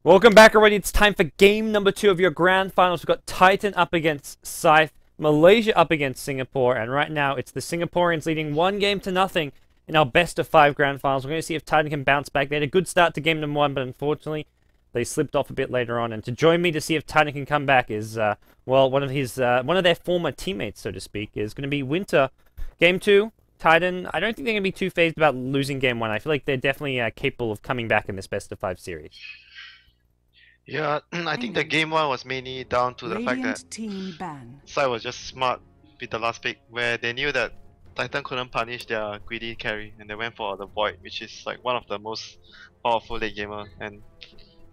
Welcome back already. It's time for game number 2 of your grand finals. We've got Titan up against Scythe, Malaysia up against Singapore, and right now it's the Singaporeans leading 1-0 in our best of 5 grand finals. We're going to see if Titan can bounce back. They had a good start to game number 1, but unfortunately they slipped off a bit later on. And to join me to see if Titan can come back is, well, one of their former teammates, so to speak, is going to be Winter. Game 2, Titan, I don't think they're going to be too phased about losing game 1. I feel like they're definitely capable of coming back in this best of 5 series. Yeah, I think the game 1 was mainly down to the fact that Scythe was just smart with the last pick, where they knew that Titan couldn't punish their greedy carry, and they went for the Void, which is like one of the most powerful late gamer, and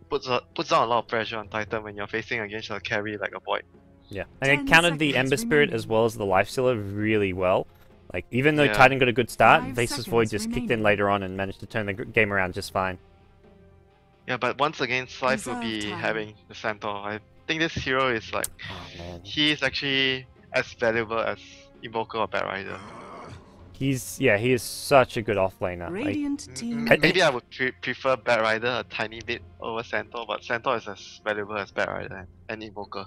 puts down a lot of pressure on Titan when you're facing against a carry like a Void. Yeah, and it countered the Ember Spirit as well as the Lifestealer really well. Like, even though Titan got a good start, Vasa's Void just kicked in later on and managed to turn the game around just fine. Yeah, but once again, Scythe will be having the Centaur. I think this hero is like, he is actually as valuable as Invoker or Batrider. He is such a good offlaner. Maybe I would prefer Batrider a tiny bit over Centaur, but Centaur is as valuable as Batrider and Invoker.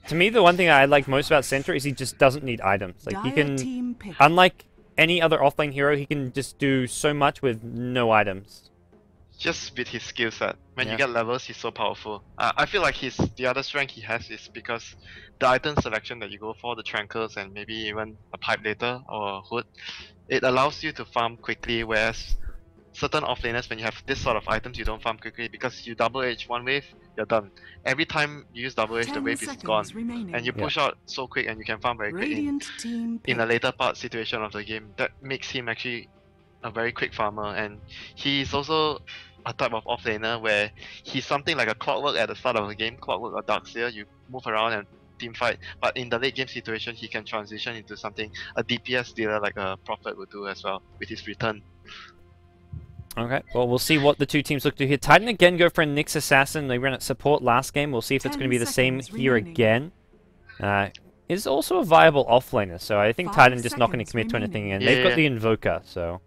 To me, the one thing I like most about Centaur is he just doesn't need items. Like, he can, unlike any other offlane hero, he can just do so much with no items. Just with his skill set. When you get levels, he's so powerful. I feel like the other strength he has is because the item selection that you go for, the Trankles and maybe even a Pipe later or a Hood, it allows you to farm quickly, whereas certain offlaners, when you have this sort of items, you don't farm quickly because you double edge one wave, you're done. Every time you use double edge, the wave is gone. And you push out so quick and you can farm very quick in a later part situation of the game. That makes him actually a very quick farmer, and he's also a type of offlaner where he's something like a Clockwork at the start of the game, Clockwork or Darkseer, you move around and team fight, but in the late game situation he can transition into something a DPS dealer like a Prophet would do as well with his return. Okay, well, we'll see what the two teams look to here. Titan again go for a Nyx Assassin. They ran at support last game. We'll see if it's going to be the same here again. Is also a viable offlaner, so I think Titan just not going to commit to anything, and they've got the Invoker, so...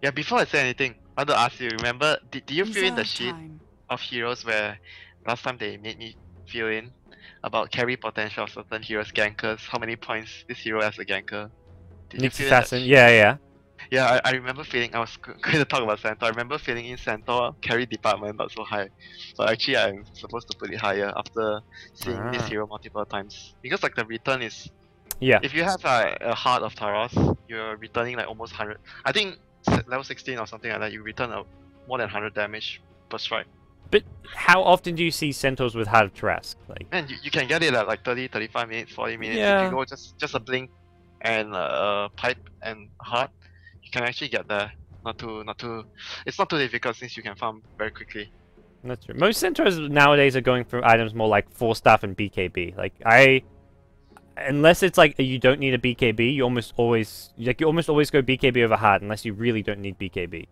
Yeah, before I say anything, I want to ask you, remember, did you fill in the sheet of heroes where last time they made me fill in about carry potential of certain heroes, gankers, how many points this hero has a ganker? Nyx Assassin, yeah. Yeah, I remember feeling, I was going to talk about Centaur, I remember filling in Centaur, carry department not so high. But actually I'm supposed to put it higher after seeing this hero multiple times. Because like the return is... Yeah. If you have a Heart of Taros, you're returning like almost 100. I think level 16 or something like that, you return more than 100 damage per strike. But how often do you see Centaurs with Heart of Taras? Like, man, you can get it at like 30, 35 minutes, 40 minutes. If you go just a blink and a pipe and a heart, you can actually get there. It's not too difficult since you can farm very quickly. That's true. Most Centaurs nowadays are going for items more like 4-staff and BKB. Like, unless it's like you don't need a BKB, you almost always go BKB over Heart unless you really don't need BKB.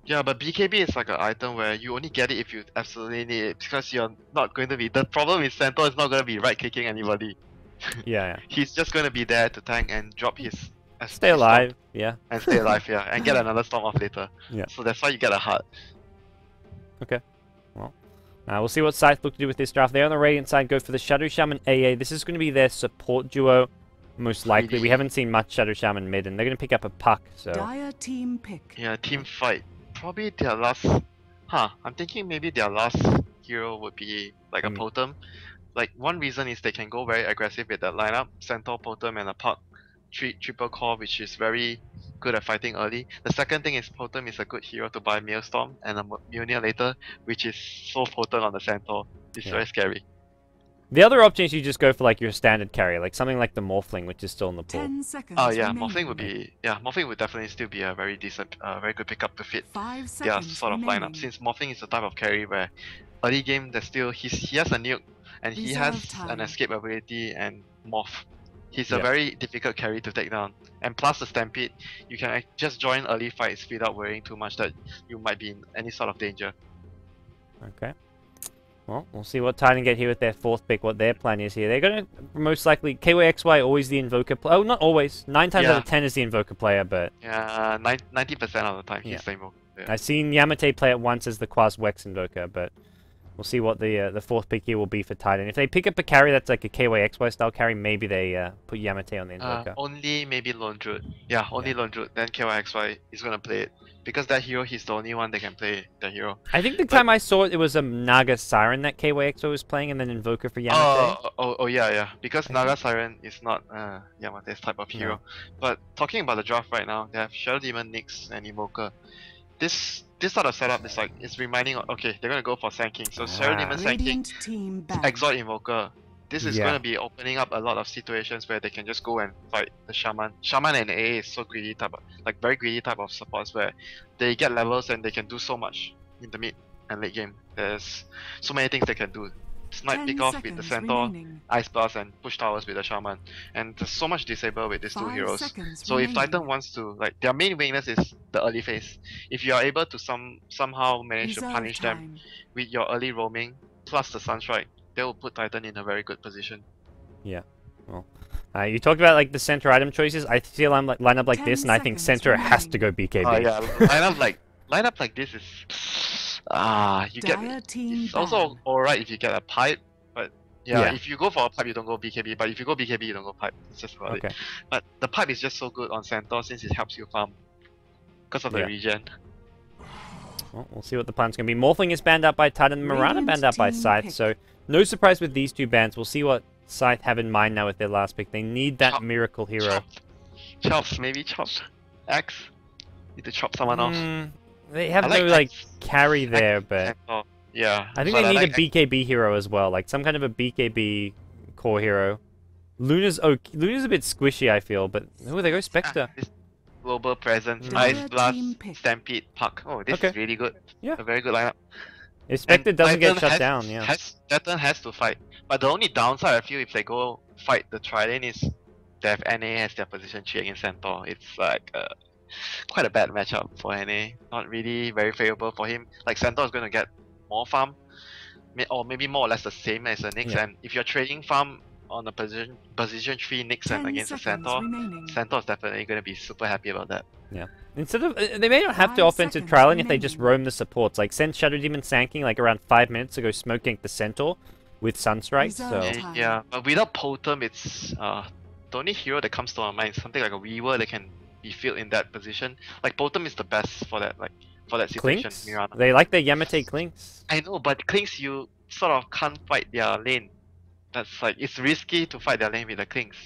Yeah, but BKB is like an item where you only get it if you absolutely need it, because you're not going to be... The problem is Centaur is not going to be right-clicking anybody. Yeah. He's just going to be there to tank and drop his... Stay alive, And stay alive, and get another storm off later. Yeah. So that's why you get a Heart. Okay. Well, we'll see what Scythe look to do with this draft. They on the Radiant side go for the Shadow Shaman AA. This is going to be their support duo, most likely. We haven't seen much Shadow Shaman mid, and they're going to pick up a Puck, so... Dire team pick. Yeah, team fight. Probably their last... I'm thinking maybe their last hero would be like a Potem. Like, one reason is they can go very aggressive with that lineup. Centaur, Potem, and a Puck. Triple core, which is very good at fighting early. The second thing is Potem is a good hero to buy Maelstrom and a Mjolnir later, which is so potent on the Centaur. It's very scary. The other option is you just go for like your standard carry, like something like the Morphling, which is still in the pool. Oh yeah, Morphling would be... Yeah, Morphling would definitely still be a very decent, very good pickup to fit their sort of lineup. Since Morphling is the type of carry where early game there's still... He has a nuke and he has an escape ability and Morph. He's a very difficult carry to take down. And plus the Stampede, you can just join early fights without worrying too much that you might be in any sort of danger. Okay. Well, we'll see what Titan get here with their 4th pick, what their plan is here. They're going to most likely... KYXY always the Invoker player. Oh, not always. 9 times out of 10 is the Invoker player, but... Yeah, 90% of the time he's the Invoker. Yeah. I've seen Yamate play it once as the Quas Wex Invoker, but we'll see what the fourth pick here will be for Titan. If they pick up a carry that's like a KYXY style carry, maybe they put Yamate on the Invoker. Only maybe Lone Druid. Yeah, only Lone Druid. Then KYXY is gonna play it. Because that hero, he's the only one that can play that hero. I think the time I saw it, it was a Naga Siren that KYXO was playing, and then Invoker for Yamate. Oh yeah. Because Naga Siren is not Yamate's type of hero. No. But talking about the draft right now, they have Shadow Demon, Nyx, and Invoker. This sort of setup is like, it's reminding of, okay, they're gonna go for Sand King. So Shadow Demon, Sand King, Exalt Invoker. This is gonna be opening up a lot of situations where they can just go and fight the Shaman. Shaman and AA is so greedy type of, like very greedy type of supports where they get levels and they can do so much in the mid and late game. There's so many things they can do. Snipe pick off with the Centaur, Ice Blast, and push towers with the Shaman. And there's so much disable with these two heroes. So if Titan wants to, like, their main weakness is the early phase. If you are able to somehow manage to punish them with your early roaming plus the Sunstrike, they will put Titan in a very good position. Yeah. Well, you talked about like the center item choices. I feel I'm like line up like this, and I think center has to go BKB. Oh yeah, line up like this is you get. It's also alright if you get a pipe, but yeah, if you go for a pipe, you don't go BKB. But if you go BKB, you don't go pipe. It's just about it. But the pipe is just so good on Centaur since it helps you farm because of the regen. Well, we'll see what the plan's going to be. Morphling is banned out by Titan, Mirana banned out by Scythe, so no surprise with these two bans. We'll see what Scythe have in mind now with their last pick. They need that miracle hero. Chops, maybe chops. X. Need to chop someone else. They have no like carry there, but yeah. I think they need a BKB hero as well, like some kind of a BKB core hero. Luna's okay. Luna's a bit squishy, I feel, but oh, there goes Spectre. Global Presence, Ice Blast, Stampede, Puck. Oh, this is really good. Yeah. A very good lineup. If Spectre doesn't get shut down, Titan has to fight. But the only downside I feel if they go fight the Trilane is they have NA as their position 3 against Centaur. It's like quite a bad matchup for NA. Not really very favorable for him. Like Centaur is going to get more farm, or maybe more or less the same as the Nyx. And if you're trading farm on a position 3 Nyx and against the Centaur, Centaur is definitely going to be super happy about that. Yeah. Instead of they may not have to offensive Trilane if they just roam the supports. Like send Shadow Demon Sand King like around 5 minutes to go smoke gank the Centaur with Sunstrike. So yeah, but without Potem, it's the only hero that comes to our mind is something like a Weaver that can be filled in that position. Like Potem is the best for that, like for that situation. Clinks? They like the Yamate Clinks. I know, but Clinks you sort of can't fight their lane. That's like, it's risky to fight their lane with the Clinks.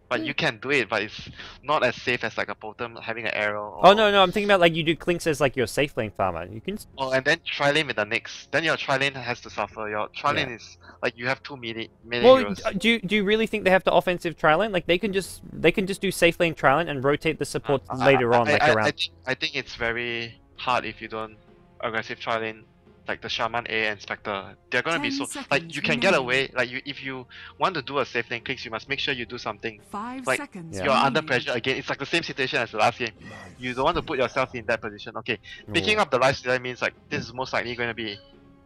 But you can do it, but it's not as safe as like a Potem having an arrow. Oh no, I'm thinking about like you do Clinks as like your safe lane farmer. You can. Oh, and then Trilane with the Nyx. Then your Trilane has to suffer. Your Trilane is like you have 2 melee heroes. Do you really think they have to offensive Trilane? Like they can just do safe lane Trilane and rotate the supports later on, around. I think it's very hard if you don't aggressive Trilane. Like the Shaman A and Spectre, they're gonna be so like you can get away. Like if you want to do a safe lane clicks, you must make sure you do something. 5 like seconds you're under pressure again. It's like the same situation as the last game. You don't want to put yourself in that position. Okay, picking up the lifestealer means like this is most likely going to be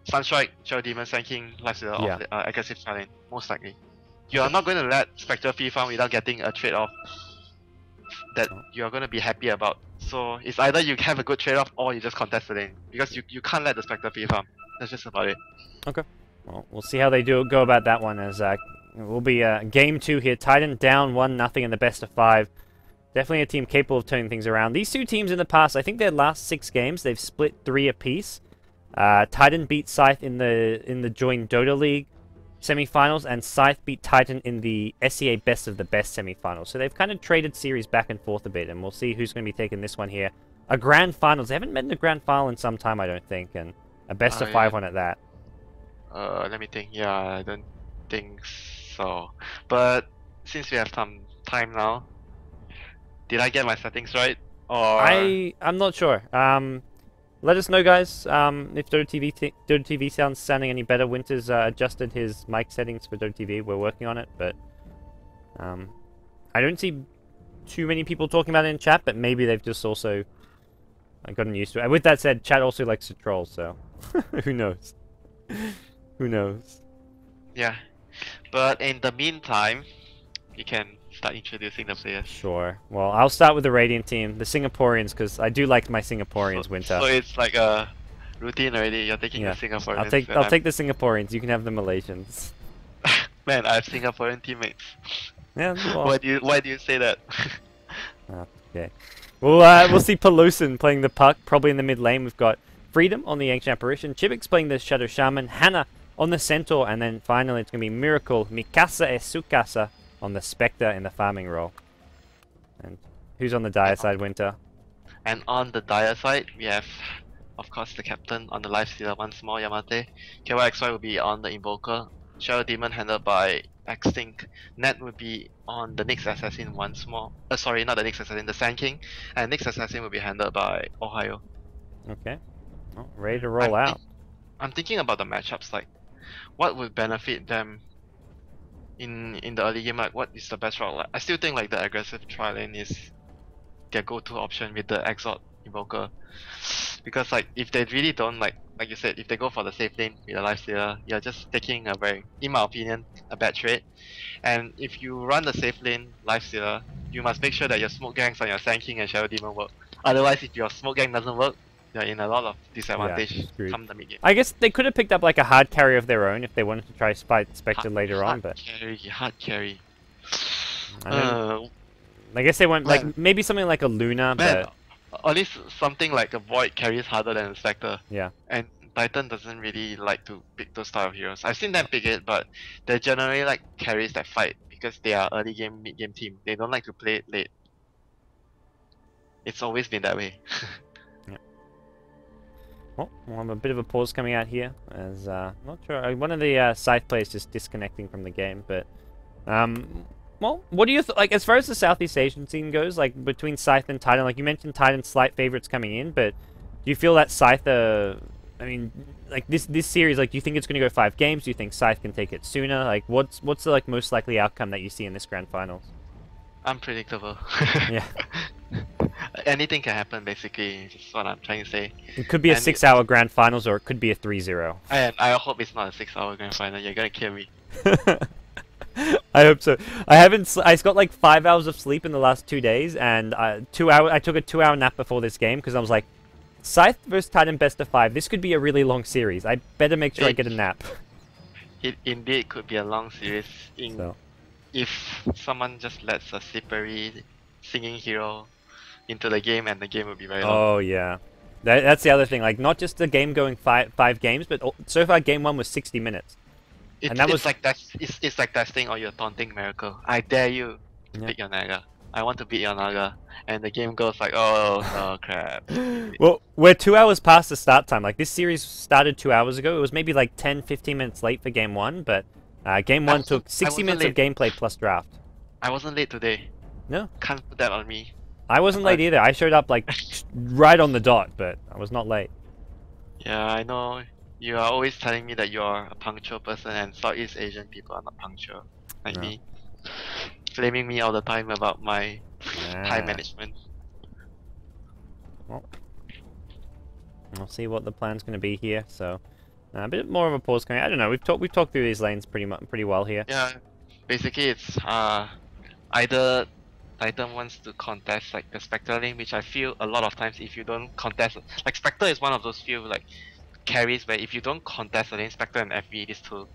Sunstrike, Shadow Demon, Sand King, lifestealer of aggressive Trilane. Most likely, you are not going to let Spectre free farm without getting a trade off that you are going to be happy about. So it's either you have a good trade-off or you just contest the lane. Because you can't let the Spectre free farm. That's just about it. Okay. Well, we'll see how they go about that one as it will be game 2 here. Titan down 1-0 in the best of 5. Definitely a team capable of turning things around. These two teams in the past, I think their last 6 games, they've split 3 apiece. Titan beat Scythe in the joint Dota League semi-finals, and Scythe beat Titan in the SEA Best of the Best semi-finals. So they've kind of traded series back and forth a bit, and we'll see who's going to be taking this one here. A grand finals. They haven't met in a grand final in some time, I don't think, and a best of 5 one at that. Let me think. Yeah, I don't think so. But since we have some time now, did I get my settings right? Or I'm not sure. Let us know, guys, if Dota TV sounds sounding any better. Winter's adjusted his mic settings for Dota TV. We're working on it, but I don't see too many people talking about it in chat, but maybe they've just also gotten used to it. With that said, chat also likes to troll, so who knows? Who knows? Yeah, but in the meantime, you can start introducing the players. Sure. Well, I'll start with the Radiant team, the Singaporeans, because I do like my Singaporeans, Winter. So it's like a routine already. You're taking the Yeah. Singaporeans. I'll take the Singaporeans. You can have the Malaysians. Man, I have Singaporean teammates. Yeah. Well, Why do you say that? okay. We'll see Pelusin playing the puck, probably in the mid lane. We've got Freedom on the Ancient Apparition, Chibix playing the Shadow Shaman, Hannah on the Centaur, and then finally it's going to be Miracle, Mikasa and Sukasa on the Spectre in the farming role. And who's on the dire side, Winter? And on the dire side, we have, of course, the captain on the Lifestealer once more, Yamate. KYXY will be on the Invoker. Shadow Demon handled by Extinct. Net would be on the Nyx Assassin once more. Sorry, not the Nyx Assassin, the Sand King. And Nyx Assassin will be handled by Ohio. Okay. Well, ready to roll out. I'm thinking about the matchups, like, what would benefit them in the early game? Like, what is the best route? Like, I still think like the aggressive tri lane is their go-to option with the Exalt Invoker, because like if they really don't like you said, if they go for the safe lane with a Lifestealer, you're just taking a very, in my opinion, a bad trade. And if you run the safe lane Lifestealer, you must make sure that your smoke gangs on your Sand King and Shadow Demon work. Otherwise, if your smoke gang doesn't work, you're in a lot of disadvantage come the mid game. I guess they could have picked up like a hard carry of their own if they wanted to try fight Spectre later on, but hard carry. I guess they went like maybe something like a Luna, but at least something like a Void carries harder than a Spectre. Yeah. And Titan doesn't really like to pick those style of heroes. I've seen them pick it, but they generally like carries that fight because they are early game, mid game team. They don't like to play it late. It's always been that way. Yeah. Well, we'll have a bit of a pause coming out here, as not sure one of the Scythe players just disconnecting from the game, but well, what do you like as far as the Southeast Asian scene goes? Like between Scythe and Titan, like you mentioned, Titan's slight favorites coming in, but do you feel that Scythe? I mean, like this series, like do you think it's going to go 5 games? Do you think Scythe can take it sooner? Like what's the like most likely outcome that you see in this grand finals? Unpredictable. Yeah. Anything can happen, basically. Is what I'm trying to say. It could be a 6-hour grand finals, or it could be a 3-0. And I hope it's not a 6-hour grand final. You're gonna kill me. I hope so. I got like 5 hours of sleep in the last 2 days, and I took a 2-hour nap before this game because I was like, Scythe versus Titan best of 5. This could be a really long series. I better make sure I get a nap. It indeed could be a long series. If someone just lets a slippery singing hero into the game, and the game will be very long. Oh yeah, that's the other thing. Like not just the game going five games, but so far game 1 was 60 minutes. And that was like that. It's like testing or your taunting miracle. I dare you to pick your Naga. I want to beat your Naga, and the game goes like, oh no crap. Well, we're 2 hours past the start time. Like this series started 2 hours ago. It was maybe like 10-15 minutes late for game 1, but game 1 took 60 minutes of gameplay plus draft. I wasn't late today. No, can't put that on me. I wasn't late either. I showed up like right on the dot, but I was not late. Yeah, I know. You are always telling me that you are a punctual person, and Southeast Asian people are not punctual, like me. Blaming me all the time about my time management. Well, we'll see what the plan's going to be here. So, a bit more of a pause coming. I don't know. We've talked through these lanes pretty well here. Yeah, basically it's either Titan wants to contest like the Spectre lane, which I feel a lot of times if you don't contest, like Spectre is one of those few like carries where if you don't contest the lane, Spectre and FV, these two,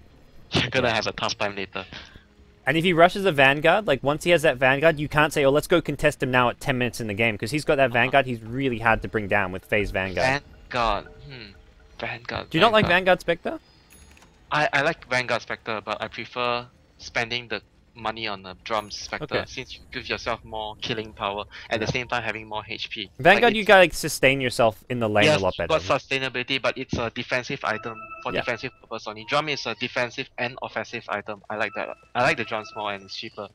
you're gonna have a tough time later. And if he rushes a Vanguard, like once he has that Vanguard, you can't say, oh, let's go contest him now at 10 minutes in the game, because he's got that Vanguard. He's really hard to bring down with phase Vanguard. Vanguard. Do you not like Vanguard Spectre? I like Vanguard Spectre, but I prefer spending the money on the Drums Spectre, since you give yourself more killing power at the same time having more HP. Vanguard, like you gotta like, sustain yourself in the lane a lot better. Yes, got sustainability, but it's a defensive item for defensive purpose only. Drum is a defensive and offensive item. I like that. I like the drums more, and it's cheaper.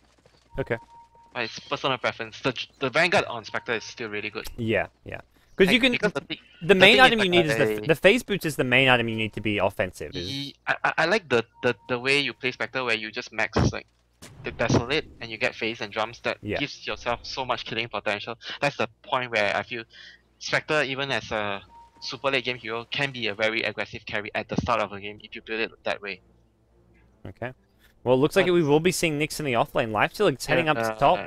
Okay. But it's personal preference. The Vanguard on Spectre is still really good. Yeah. Because you can. The main item you need is the phase boots is the main item you need to be offensive. I like the way you play Spectre, where you just max like the Desolate and you get phase and drums. That gives yourself so much killing potential. That's the point where I feel Spectre, even as a super late game hero, can be a very aggressive carry at the start of a game if you build it that way. Okay. Well, it looks like we will be seeing Nyx in the offlane. Lifesteal is heading up to top.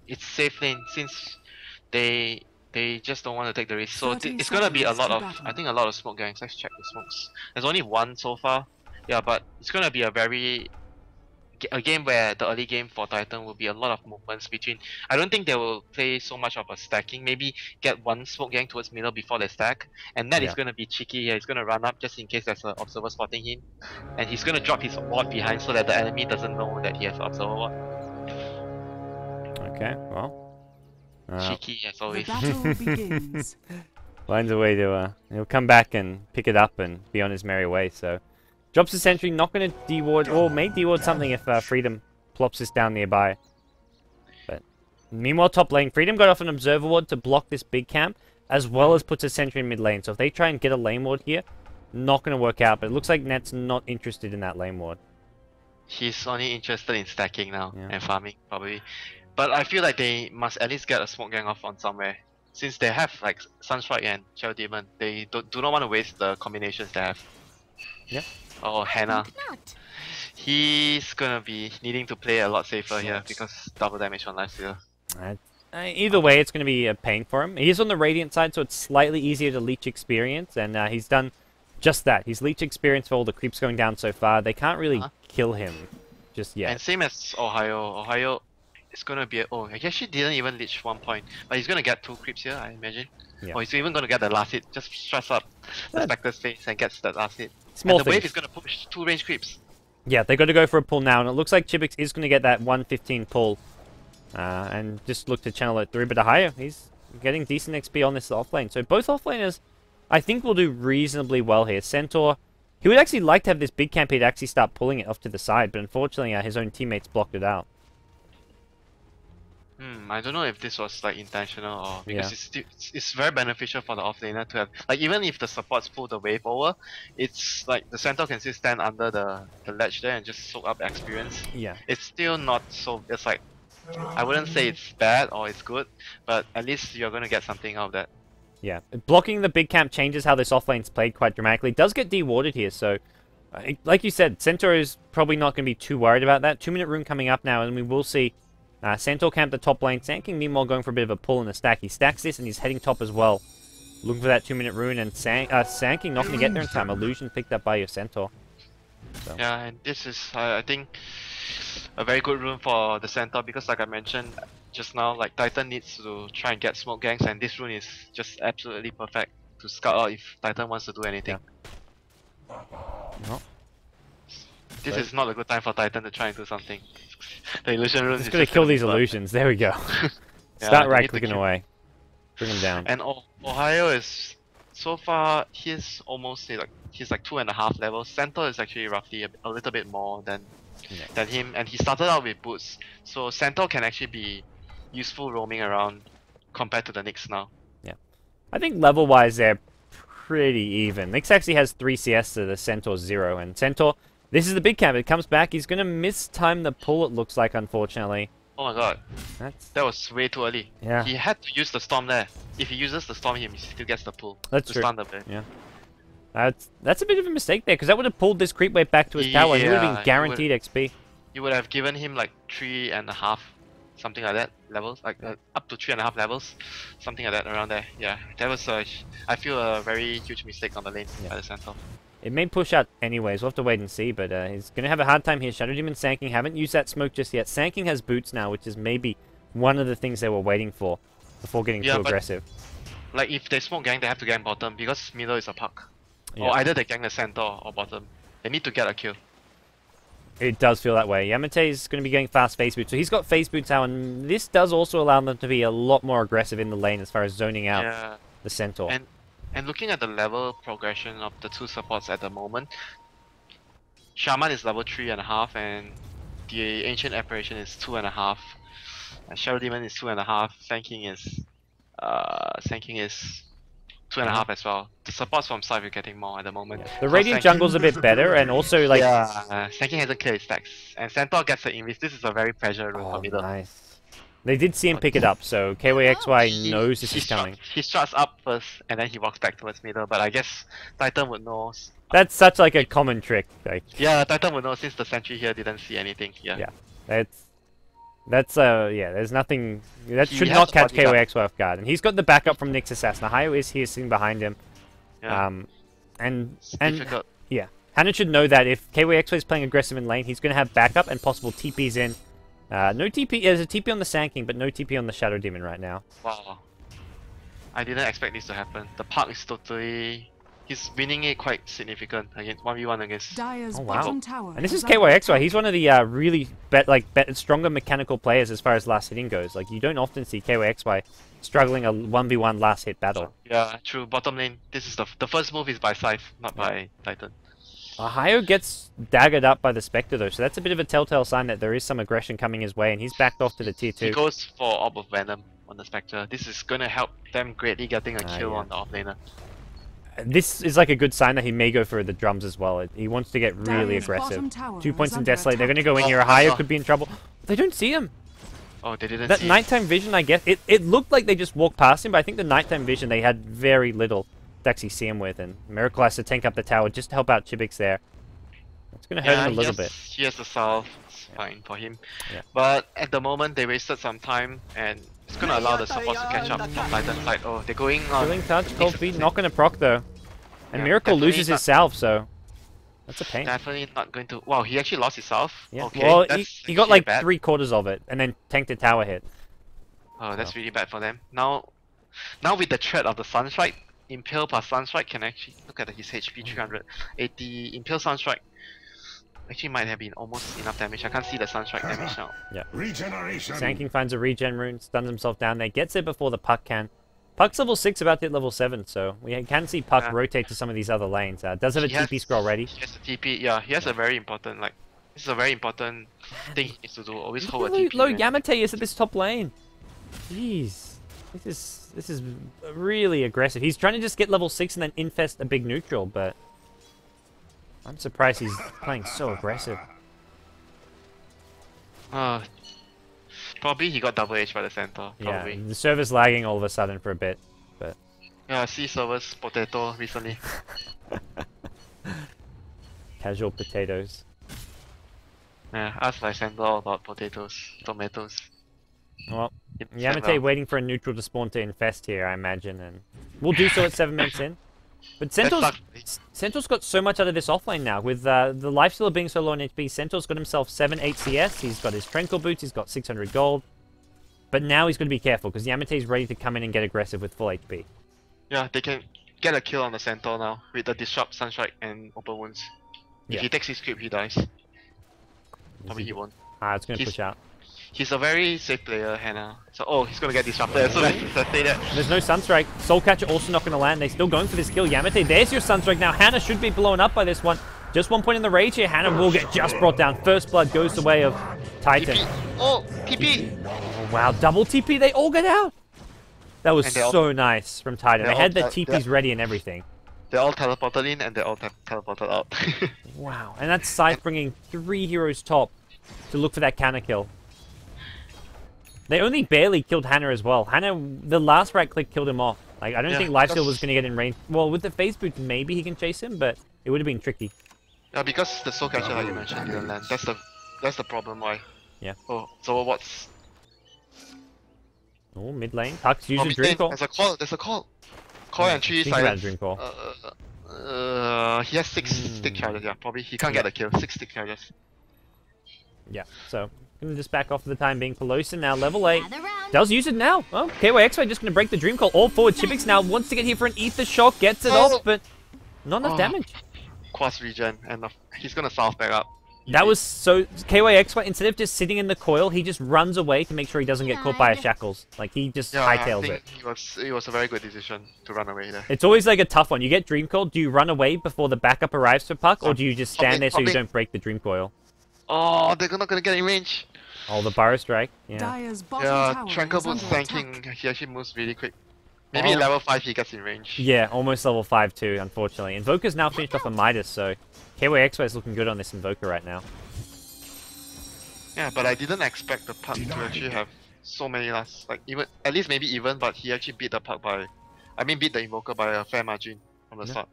It's safe lane since they just don't want to take the risk. So 30 it's gonna be a lot of seconds to I think a lot of smoke gangs. Let's check the smokes. There's only one so far. Yeah, but it's gonna be a game where the early game for Titan will be a lot of movements between. I don't think they will play so much of a stacking. Maybe get one smoke gang towards middle before they stack, and that is gonna be cheeky here. He's gonna run up just in case there's an observer spotting him, and he's gonna drop his ward behind so that the enemy doesn't know that he has an observer ward. Okay, well. Cheeky as The always. battle begins. Finds a way to, he'll come back and pick it up and be on his merry way, so. Drops the sentry, not going to deward, or may deward something if Freedom plops this down nearby. But meanwhile, top lane, Freedom got off an observer ward to block this big camp, as well as puts a sentry in mid lane. So if they try and get a lane ward here, not going to work out. But it looks like Net's not interested in that lane ward. He's only interested in stacking now and farming probably. But I feel like they must at least get a smoke gang off on somewhere. Since they have like Sunstrike and Shadow Demon, they do not want to waste the combinations they have. Yeah. Oh, Hannah. He's gonna be needing to play a lot safer here because double damage on lifesteal. Either way, it's going to be a pain for him. He is on the Radiant side, so it's slightly easier to leech experience, and he's done just that. He's leech experience for all the creeps going down so far. They can't really kill him just yet. And same as Ohio. Ohio is gonna be oh, he actually didn't even leech 1 point, but he's gonna get 2 creeps here, I imagine. Yeah. Or he's even gonna get the last hit. Just stress up the Spectre's face and gets that last hit. Small and the things. wave is gonna push 2 range creeps. Yeah, they got to go for a pull now, and it looks like Chibix is going to get that 115 pull. And just look to channel it through a bit higher. He's getting decent XP on this offlane. So both offlaners, I think, will do reasonably well here. Centaur, he would actually like to have this big camp here to actually start pulling it off to the side, but unfortunately his own teammates blocked it out. I don't know if this was like intentional or because it's very beneficial for the offlaner to have like even if the supports pull the wave over, it's like the Centaur can still stand under the ledge there and just soak up experience. Yeah. It's still not so it's like I wouldn't say it's bad or it's good, but at least you're gonna get something out of that. Yeah. Blocking the big camp changes how this offlane's played quite dramatically. It does get dewarded here, so like you said, Centaur is probably not going to be too worried about that. 2-minute rune coming up now, and we will see Centaur camp the top lane. Sand King meanwhile going for a bit of a pull in the stack. He stacks this and he's heading top as well. Looking for that 2-minute rune, and Sand King not going to get there in time. Illusion picked up by your Centaur. So. Yeah, and this is I think a very good rune for the Centaur because like I mentioned just now, like Titan needs to try and get smoke gangs, and this rune is just absolutely perfect to scout out if Titan wants to do anything. Yeah. No. This is not a good time for Titan to try and do something. The illusion rune is just gonna kill these illusions. There we go. Start right clicking away. Bring him down. And Ohio is so far he's almost like 2.5 levels. Centaur is actually roughly a little bit more than him, and he started out with boots. So Centaur can actually be useful roaming around compared to the Nyx now. Yeah, I think level wise they're pretty even. Nyx actually has 3 CS to the Centaur 0, and Centaur. This is the big camp. It comes back. He's going to mistime the pull, it looks like, unfortunately. Oh my god. That was way too early. Yeah. He had to use the storm there. If he uses the storm, he still gets the pull. That's true. Stun the bit. Yeah. That's a bit of a mistake there, because that would have pulled this creep wave back to his tower, and he would have been guaranteed XP. You would have given him like 3.5, something like that, levels, like up to 3.5 levels, something like that around there. Yeah, that was I feel a very huge mistake on the lane by the Centaur. It may push out anyways, we'll have to wait and see, but he's going to have a hard time here. Shadow Demon and Sand King haven't used that smoke just yet. Sand King has boots now, which is maybe one of the things they were waiting for before getting too aggressive. Like if they smoke gang, they have to gang bottom because middle is a puck. Yeah. Or either they gang the Centaur or bottom. They need to get a kill. It does feel that way. Yamate is going to be getting fast phase boots, so he's got phase boots now, and this does also allow them to be a lot more aggressive in the lane as far as zoning out the Centaur. And looking at the level progression of the 2 supports at the moment, Shaman is level 3.5 and the Ancient Apparition is 2.5. Shadow Demon is 2.5. Sand King is 2.5 as well. The supports from Scythe are getting more at the moment. Yeah. The Radiant jungle's a bit better, and also like Sand King hasn't cleared his stacks. And Centaur gets the invis. This is a very pressure rune for middle. Nice. They did see him pick it up, so KYXY knows this is coming. He struts up first, and then he walks back towards middle, but I guess Titan would know. That's such like a common trick. Like, yeah, Titan would know since the sentry here didn't see anything here. Yeah, yeah, there's nothing... That should not catch KYXY off guard. And he's got the backup from Nyx Assassin. Hayo is here sitting behind him. Yeah. And difficult. yeah, Hannah should know that if KYXY is playing aggressive in lane, he's going to have backup and possible TPs in. No TP, there's a TP on the Sand King, but no TP on the Shadow Demon right now. Wow. I didn't expect this to happen. The Park is totally... He's winning it quite significant against 1v1 against... Dire's Oh wow! bottom tower And this is under KYXY. He's one of the really stronger mechanical players as far as last hitting goes. Like you don't often see KYXY struggling a 1v1 last hit battle. Yeah, true. Bottom lane. This is the first move is by Scythe, not by Titan. Hayo gets daggered up by the Spectre though, so that's a bit of a telltale sign that there is some aggression coming his way, and he's backed off to the tier 2. He goes for Orb of Venom on the Spectre. This is gonna help them greatly getting a kill yeah. on the offlaner. This is like a good sign that he may go for the drums as well. He wants to get really Dire's aggressive. bottom tower 2 points is in under Desolate. They're attack. going to go in here. Hayo could be in trouble. They don't see him. Oh, they didn't That see. nighttime vision, I guess, it looked like they just walked past him, but I think the nighttime vision they had very little to actually see him with, and Miracle has to tank up the tower just to help out Chibix there. It's going to hurt him a little bit. He has the South. It's fine for him. Yeah. But at the moment, they wasted some time, and it's gonna allow the supports to catch up from Titan's side. Oh, they're going on. Killing touch, cold feet, not going to proc though. And Yeah, Miracle definitely loses not- his salve, so that's a pain. Definitely not going to. Wow, he actually lost his South. Yeah. Okay, Well, that's he got actually like bad. 3/4 of it, and then tanked the tower hit. Oh, that's really bad for them. Now with the threat of the Sunstrike, Impale plus Sunstrike can actually look at his HP 380. Impale Sunstrike actually might have been almost enough damage. I can't see the Sunstrike damage now. Yeah. Regeneration. Sand King finds a regen rune, stuns himself down there, gets it before the Puck can. Puck's level 6, about to hit level 7, so we can see Puck Yeah. rotate to some of these other lanes. Does have a He has- TP scroll ready. He has a TP. Yeah, he has a very important this is a very important thing he needs to do. Always hold a Look TP. how low man. Yamate is at this top lane. Jeez. This is really aggressive. He's trying to just get level 6 and then infest a big neutral, but I'm surprised he's playing so aggressive. Probably he got double H by the center. Probably. Yeah, the server's lagging all of a sudden for a bit, but Yeah, I see servers potato recently. casual potatoes. Yeah, ask Lysander all about potatoes, tomatoes. Well, It's Yamate well. waiting for a neutral to spawn to infest here, I imagine, and we'll do so at 7 minutes in. But That Centaur's got so much out of this offlane now. With the lifestealer being so low on HP, Centaur's got himself 7-8 CS, he's got his Tranquil Boots, he's got 600 gold. But now he's going to be careful, because Yamate's ready to come in and get aggressive with full HP. Yeah, they can get a kill on the centaur now with the disrupt, sunstrike, and open wounds. Yeah. If he takes his creep, he dies. Probably he won't. It's going to He's- push out. He's a very safe player, Hannah. So, he's gonna get disrupted. So let's say that. There's no Sunstrike. Soulcatcher also not going to land. They're still going for this kill. Yamate, there's your Sunstrike. Now Hannah should be blown up by this one. Just 1 point in the rage here. Hannah will get just brought down. First blood goes the way of Titan. TP. Oh, TP. Oh, wow, double TP. They all get out. That was And they all- so nice from Titan. they They had all- the TPs ready and everything. They're all teleported in and they're all teleported out. Wow, and that's Scythe bringing 3 heroes top to look for that counter kill. They only barely killed Hannah as well. Hannah, the last right click killed him off. Like, I don't Yeah, think Lifesteal that's- was going to get in range. Well, with the phase boots, maybe he can chase him, but it would have been tricky. Yeah, because the soul catcher, like you mentioned, didn't land. That's the problem. Why? Yeah. Oh, so what's? Oh, mid lane. Pucks use a mid Dream lane, Call. There's a call. There's a call. Call and 3 Think about a silence. Dream Call. He has 6 stick charges. Yeah, probably he can't get the kill. 6 stick charges. Yeah, so gonna just back off for the time being. Pelosi now level 8. Does use it now. Oh, KYXY just gonna break the Dream Call. All forward. Chibix now wants to get here for an Ether Shock. Gets it Oh. off, but not enough Oh. damage. Quas regen and he's gonna south back up. That was so... KYXY, instead of just sitting in the coil, he just runs away to make sure he doesn't get caught by a shackles. Like, he just Yeah, I hightails think it. it was a very good decision to run away there. It's always like a tough one. You get Dream Coil, do you run away before the backup arrives for Puck, or do you just stand there so you don't break the Dream Coil? Oh, they're not gonna get in range. Oh, the Burrow Strike. Yeah. Dire's bottom Yeah, tower Tranquil is Boots under tanking. attack. He actually moves really quick. Maybe Oh. level 5 he gets in range. Yeah, almost level 5 too, unfortunately. Invoker's now finished off a Midas, so KYXY is looking good on this Invoker right now. Yeah, but I didn't expect the Puck to actually have so many lasts. Like even at least maybe even, but he actually beat the puck by, I mean beat the Invoker by a fair margin from the start.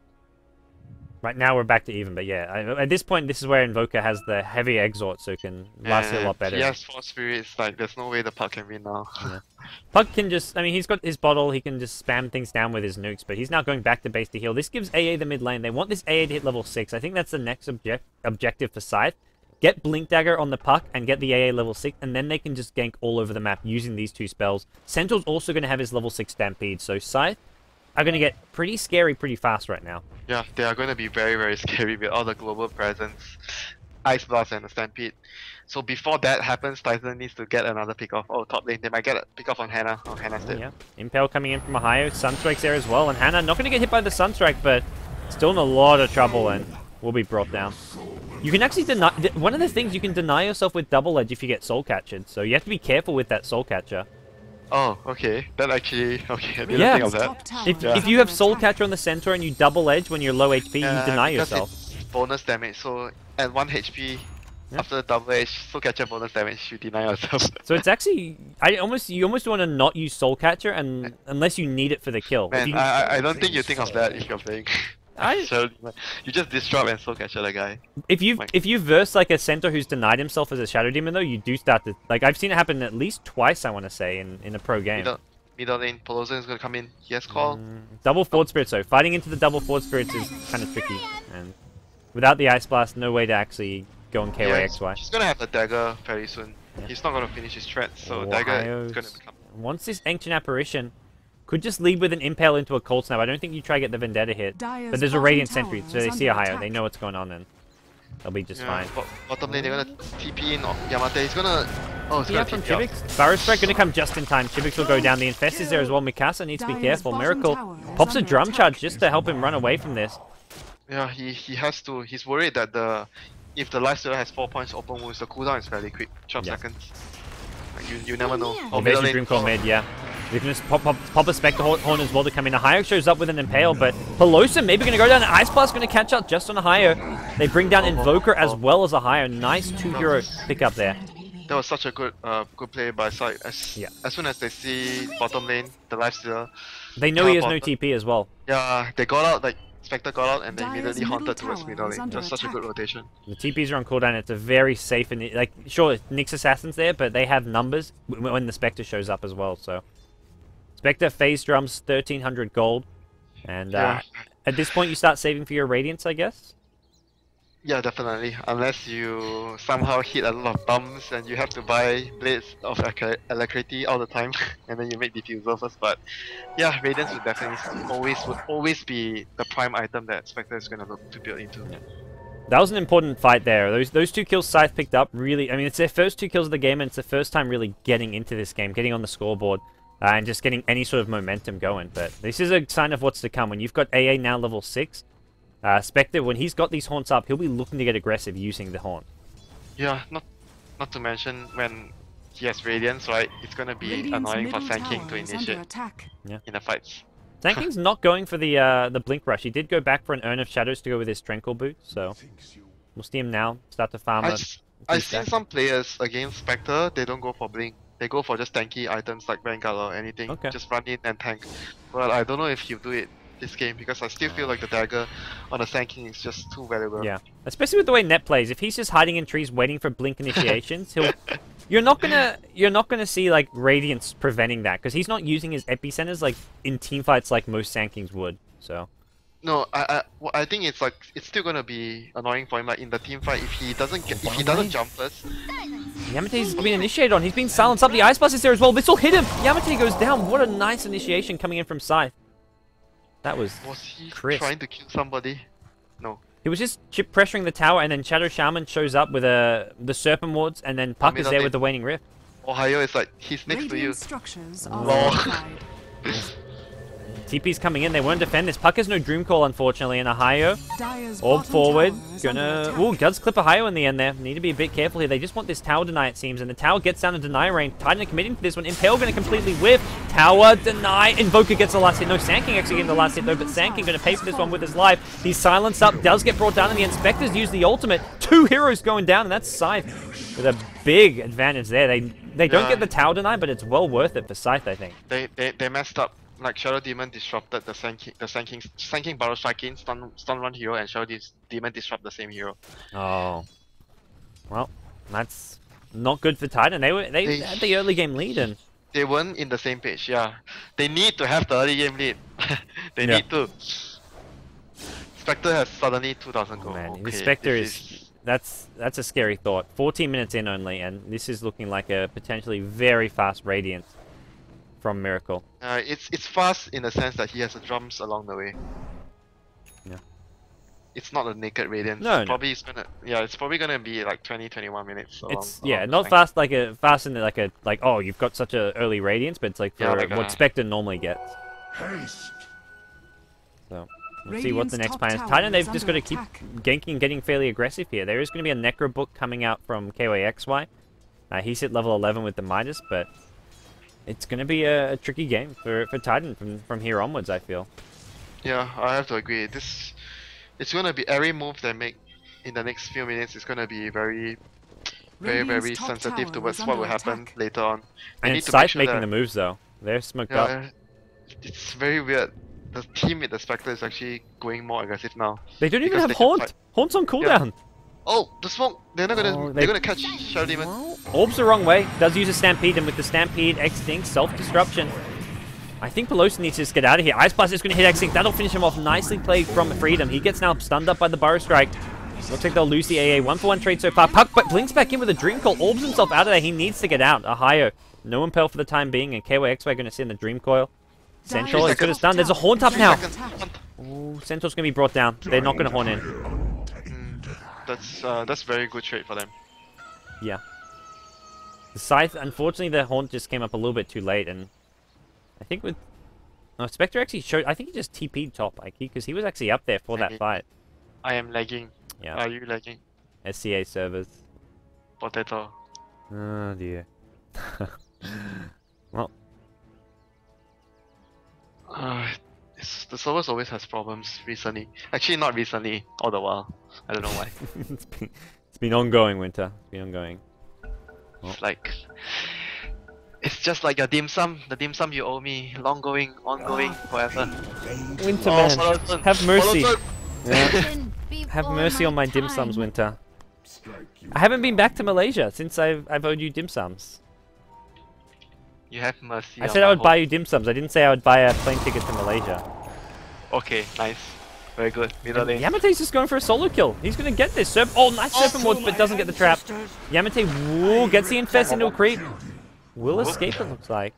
Right now we're back to even, but yeah, at this point this is where Invoker has the heavy exort, so it can last a lot better. He has 4 spirits, like there's no way the puck can win now. Yeah. Puck can just, I mean, he's got his bottle, he can just spam things down with his nukes, but he's now going back to base to heal. This gives AA the mid lane. They want this AA to hit level 6. I think that's the next objective for Scythe. Get Blink Dagger on the puck and get the AA level 6, and then they can just gank all over the map using these 2 spells. Centaur's also going to have his level 6 Stampede, so Scythe are going to get pretty scary pretty fast right now. Yeah, they are going to be very, very scary with all the global presence, Ice Blast and the Stampede. So before that happens, Titan needs to get another pick off. Oh, top lane, they might get a pick off on Hannah. Oh, Hannah's dead. Yeah, Impale coming in from Ohio, Sunstrike's there as well, and Hannah not going to get hit by the Sunstrike, but still in a lot of trouble and will be brought down. You can actually deny, one of the things you can deny yourself with Double Edge if you get Soul Catchered, so you have to be careful with that Soul Catcher. Oh, okay. That actually, okay, I didn't think of that. If you have Soul Catcher on the centaur and you double edge when you're low HP, you deny yourself. It's bonus damage, so at 1 HP, after the double edge, Soul Catcher bonus damage, you deny yourself. So it's actually, you almost want to not use Soul Catcher and unless you need it for the kill. Man, I don't think you think of that if you're playing. So, you just disrupt and Soul Catcher the guy. If you verse like a centaur who's denied himself as a Shadow Demon though, you do start to, like, I've seen it happen at least twice, I want to say, in a pro game. Middle lane, Pelosi is going to come in. He has call. Double Forward Spirits though. Fighting into the double Forward Spirits is kind of tricky. And without the Ice Blast, no way to actually go and KYXY. He's going to have a dagger very soon. Yeah. He's not going to finish his threat, so dagger is going to become... Once this Ancient Apparition could just lead with an Impale into a Cold Snap. I don't think you try to get the Vendetta hit. But there's a Radiant Sentry, so they see Ohio. They know what's going on and they'll be just fine. Bottom lane, they're going to TP in Yamate. He's going to... Oh, it's going to TP Chibix. Barrow Strike going to come just in time. Chibix will go down. The Infest is there as well. Mikasa needs to be careful. Miracle pops a Drum Charge just to help him run away from this. Yeah, he has to... He's worried that if the Lifestealer has 4 points open wounds, the cooldown is fairly quick. 12 seconds. You never know. Oh, there's your Dream Core mid, yeah. You can just pop a Spectre Horn as well to come in. Ohio shows up with an Impale, but Pelosa maybe going to go down. Ice Blast going to catch up just on Ohio. They bring down Invoker as well as Ohio. Nice 2-hero pickup there. That was such a good play by Scythe. As soon as they see bottom lane, the Lifestealer, they know he has no TP as well. Yeah, they got out, like, Spectre got out and they immediately haunted towards middle lane. That's such a good rotation. The TPs are on cooldown. It's a very safe and, like, sure, Nyx Assassin's there, but they have numbers when the Spectre shows up as well, so. Spectre phase drums 1300 gold, and at this point you start saving for your Radiance, I guess? Yeah, definitely. Unless you somehow hit a lot of bumps and you have to buy Blades of Alacrity all the time, and then you make Diffusal first. But yeah, Radiance would definitely always be the prime item that Spectre is gonna look to build into. Yeah. That was an important fight there. Those 2 kills Scythe picked up really. I mean, it's their first 2 kills of the game, and it's the first time really getting into this game, getting on the scoreboard. And just getting any sort of momentum going. But this is a sign of what's to come. When you've got AA now level 6, Spectre, when he's got these haunts up, he'll be looking to get aggressive using the haunt. Yeah, not to mention when he has Radiance, right? It's gonna be annoying for Sand King to initiate in the fights. Sand King's not going for the Blink Rush. He did go back for an Urn of Shadows to go with his Tranquil Boot, so we'll see him now start to farm. I've seen some players against Spectre, they don't go for Blink. They go for just tanky items like Vanguard or anything. Okay. Just run in and tank. But I don't know if he'll do it this game because I still feel like the dagger on the Sand King is just too valuable. Yeah, especially with the way Net plays. If he's just hiding in trees waiting for Blink initiations, you're not gonna see like Radiance preventing that because he's not using his epicenters like in teamfights like most Sand Kings would. So. No, I think it's like it's still gonna be annoying for him. Like in the team fight, if he doesn't jump first. Yamate's been initiated on. He's been silenced up. The Ice Blast is there as well. This will hit him. Yamate goes down. What a nice initiation coming in from Scythe. That was he crisp. Trying to kill somebody? No. He was just chip pressuring the tower, and then Shadow Shaman shows up with the Serpent Wards, and then Puck is there with the Waning Rift. Ohio is like he's next to you. TP's coming in. They won't defend this. Puck has no Dream Call, unfortunately, and Ohio. Orb forward. Gonna... Ooh, Guts clip Ohio in the end there. Need to be a bit careful here. They just want this tower deny, it seems, and the tower gets down to deny range. Titan committing to this one. Impale gonna completely whiff. Tower deny. Invoker gets the last hit. No, Sand King actually getting the last hit though, but Sand King going to pay for this one with his life. He's silenced up, does get brought down, and the Inspectors use the ultimate. 2 heroes going down, and that's Scythe with a big advantage there. They don't get the tower deny, but it's well worth it for Scythe, I think. They messed up. Like Shadow Demon disrupted the Sand King Barrel Strike in, stun one hero, and Shadow Demon disrupt the same hero. Oh. Well, that's not good for Titan. They had the early game lead, and they weren't in the same page. Yeah, they need to have the early game lead. They need to. Spectre has suddenly 2,000 gold. Man, okay, the Spectre is that's a scary thought. 14 minutes in only, and this is looking like a potentially very fast Radiant from Miracle. It's fast in the sense that he has the drums along the way. Yeah. It's not a naked Radiant. No, it's probably gonna be like 20-21 minutes. Not fast like oh, you've got such a early Radiance, but it's like for what Spectre normally gets. So let's see what the next plan is. Titan, they've just got to keep ganking and getting fairly aggressive here. There is going to be a Necro book coming out from KYXY. He's hit level 11 with the Midas, but it's going to be a tricky game for Titan from here onwards, I feel. Yeah, I have to agree. It's going to be every move they make in the next few minutes is going to be very sensitive towards what will happen later on. And it's Scythe making the moves though. They're smoked up. It's very weird. The team with the Spectre is actually going more aggressive now. They don't even have Haunt. Haunt's on cooldown. Yeah. Oh, the smoke! They're not gonna. They're gonna catch Shadow Demon. Orb's the wrong way. Does use a Stampede, and with the Stampede, Extinct, self-disruption. I think Pelosi needs to just get out of here. Ice Blast is going to hit Extinct. That'll finish him off. Nicely played from Freedom. He gets now stunned up by the Burrow Strike. Looks like they'll lose the AA. 1-for-1 trade so far. Puck but blinks back in with a Dream Coil. Orbs himself out of there. He needs to get out. Ahio. No Impel for the time being, and KYXY going to sit in the Dream Coil. Centaur is going to stun. There's a Haunt up now. Ooh, Centaur's going to be brought down. They're not going to Haunt in. That's very good trade for them. Yeah. The Scythe, unfortunately, the Haunt just came up a little bit too late, and I think with Spectre actually showed. I think he just TP'd top Ike because he was actually up there for that fight. I am lagging. Yeah. Are you lagging? SCA servers. Potato. Oh dear. Well. The servers always has problems recently. Actually, not recently. All the while. I don't know why. It's been ongoing, Winter. It's been ongoing. It's like. It's just like a dim sum. The dim sum you owe me. Long going, ongoing, forever. Winter man, have mercy. Yeah. Have mercy on my dim sums, Winter. I haven't been back to Malaysia since I've owed you dim sums. You have mercy. I said I would buy you dim sums. I didn't say I would buy a plane ticket to Malaysia. Okay, nice. Very good. Middle lane. Yamate's just going for a solo kill. He's going to get this. Oh, nice Serpent Ward, but doesn't get the trap. Yamate gets the Infest into a creep. Will escape, it looks like.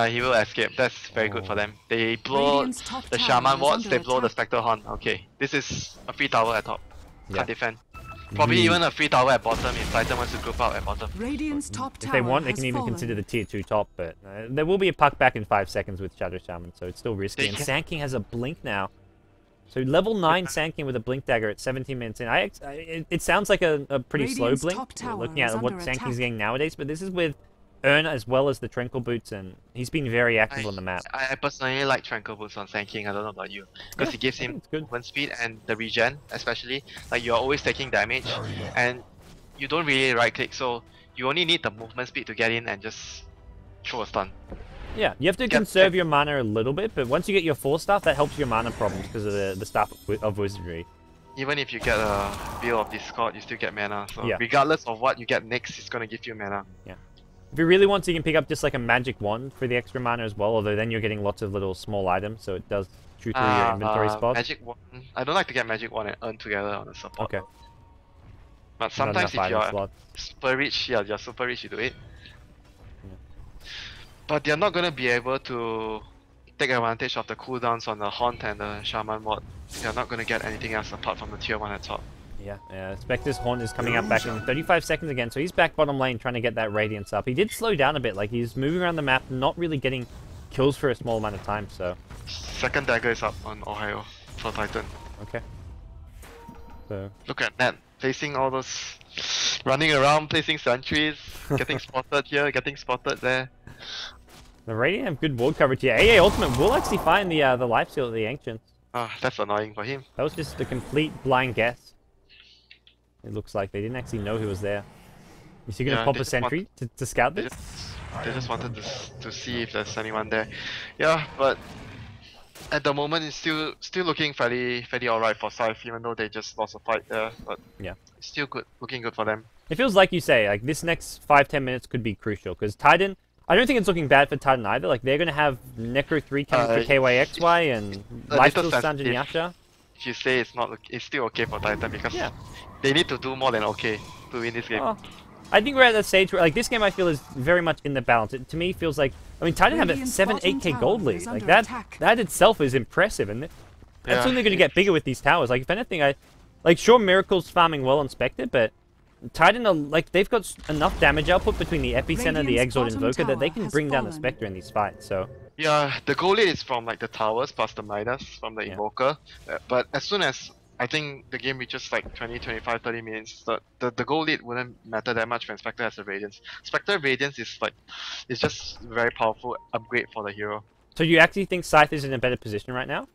He will escape. That's very good for them. They blow the Shaman wards, they blow the Spectre Horn. Okay, this is a free tower at top. Can't defend. Probably even a free tower at bottom if Titan wants to group out at bottom. If they want, they can even consider the tier 2 top, but there will be a puck back in 5 seconds with Shadow Shaman, so it's still risky. And Sand King has a blink now. So level 9 Sand King with a blink dagger at 17 minutes in. It sounds like a pretty slow blink, looking at what Sand King's getting nowadays, but this is with Urn as well as the Tranquil Boots, and he's been very active on the map. I personally like Tranquil Boots on Sand King, I don't know about you. Because it gives him movement speed and the regen, especially. Like, you're always taking damage, and you don't really right click, so you only need the movement speed to get in and just throw a stun. Yeah, you have to conserve your mana a little bit, but once you get your 4 staff, that helps your mana problems because of the staff of wizardry. Even if you get a Veil of Discord, you still get mana, so regardless of what you get next, it's gonna give you mana. Yeah. If you really want to, you can pick up just like a magic wand for the extra mana as well, although then you're getting lots of little small items, so it does chew through your inventory spots. Magic wand. I don't like to get magic wand and earn together on the support. Okay. But sometimes if you're super rich, you're super rich, you do it. Yeah. But they're not gonna be able to take advantage of the cooldowns on the Haunt and the Shaman mod. They're not gonna get anything else apart from the tier 1 at top. Yeah, Spectre's Haunt is coming up back in 35 seconds again, so he's back bottom lane trying to get that Radiance up. He did slow down a bit, like he's moving around the map, not really getting kills for a small amount of time, so... Second dagger is up on Ohio for Titan. Okay. So... Look at that, placing all those... running around, placing sentries, getting spotted here, getting spotted there. The Radiant have good ward coverage here. AA ultimate will actually find the lifesteal of the Ancients. Ah, that's annoying for him. That was just a complete blind guess. It looks like they didn't actually know who was there. Is he going to pop a sentry to scout this? They just wanted to see if there's anyone there. Yeah, but at the moment it's still looking fairly alright for Scythe, even though they just lost a fight there. But yeah, it's still good, looking good for them. It feels like you say, like this next 5-10 minutes could be crucial because Titan. I don't think it's looking bad for Titan either. Like they're going to have Necro 3 coming for KYXY and Lifesteal Sanjin Yasha. If you say it's still okay for Titan because they need to do more than okay to win this game. Oh, I think we're at that stage where like this game I feel is very much in the balance. It to me feels like Titan have a 7-8k gold lead. Like that itself is impressive, and that's only going to get bigger with these towers. Like if anything, sure Miracle's farming well on Spectre, but Titan are they've got enough damage output between the Epicenter, the Exort Invoker that they can bring down the Spectre in these fights. So yeah, the goal lead is from like the towers plus the minus from the Invoker. But as soon as I think the game reaches like 20, 25, 30 minutes, the goal lead wouldn't matter that much when Spectre has a Radiance. Spectre Radiance is just very powerful upgrade for the hero. So you actually think Scythe is in a better position right now?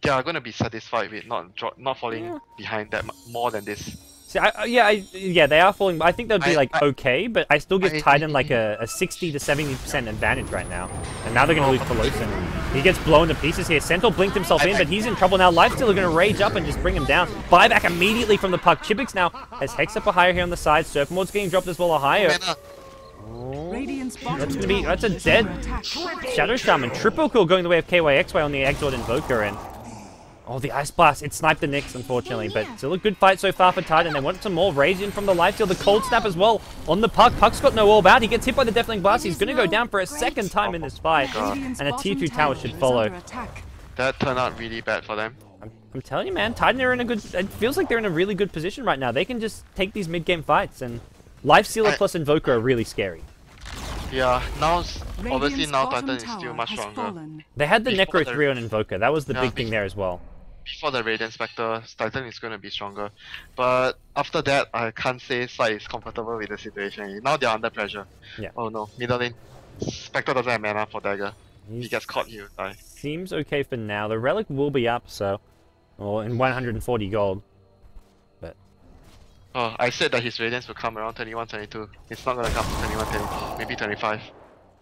They are gonna be satisfied with not falling behind that more than this. See, they are falling. I think they'd be okay, but I still give Titan like a 60 to 70% advantage right now. And now they're going to lose Pelosin. He gets blown to pieces here. Centaur blinked himself in, but he's in trouble now. Lifesteal are going to rage up and just bring him down. Buyback immediately from the puck. Chibix now has Hex up a higher here on the side. Surfmord's getting dropped as well a higher. Oh, that's a dead Shadow Shaman. Triple kill going the way of KYXY on the Exort Invoker, and oh, the Ice Blast. It sniped the Nyx, unfortunately, but still a good fight so far for Titan. They want some more rage in from the Lifesteal. The Cold Snap as well on the Puck. Puck's got no orb out. He gets hit by the Deathling Blast. He's going to go down for a second time in this fight, and a tier 2 tower should follow. That turned out really bad for them. I'm telling you, man, Titan are in a good... It feels like they're in a really good position right now. They can just take these mid-game fights, and Lifestealer plus Invoker are really scary. Yeah, obviously now Titan is still much stronger. They had the Necro 3 on Invoker. That was the big thing there as well. Before the Radiant Spectre, Titan is going to be stronger. But after that, I can't say Scythe is comfortable with the situation. Now they're under pressure. Yeah. Oh no, middle lane. Spectre doesn't have mana for dagger. He gets caught, he'll die. Seems okay for now. The Relic will be up, so... Well, in 140 gold. But... Oh, I said that his Radiance will come around 21, 22. It's not going to come to 21, 22. Maybe 25.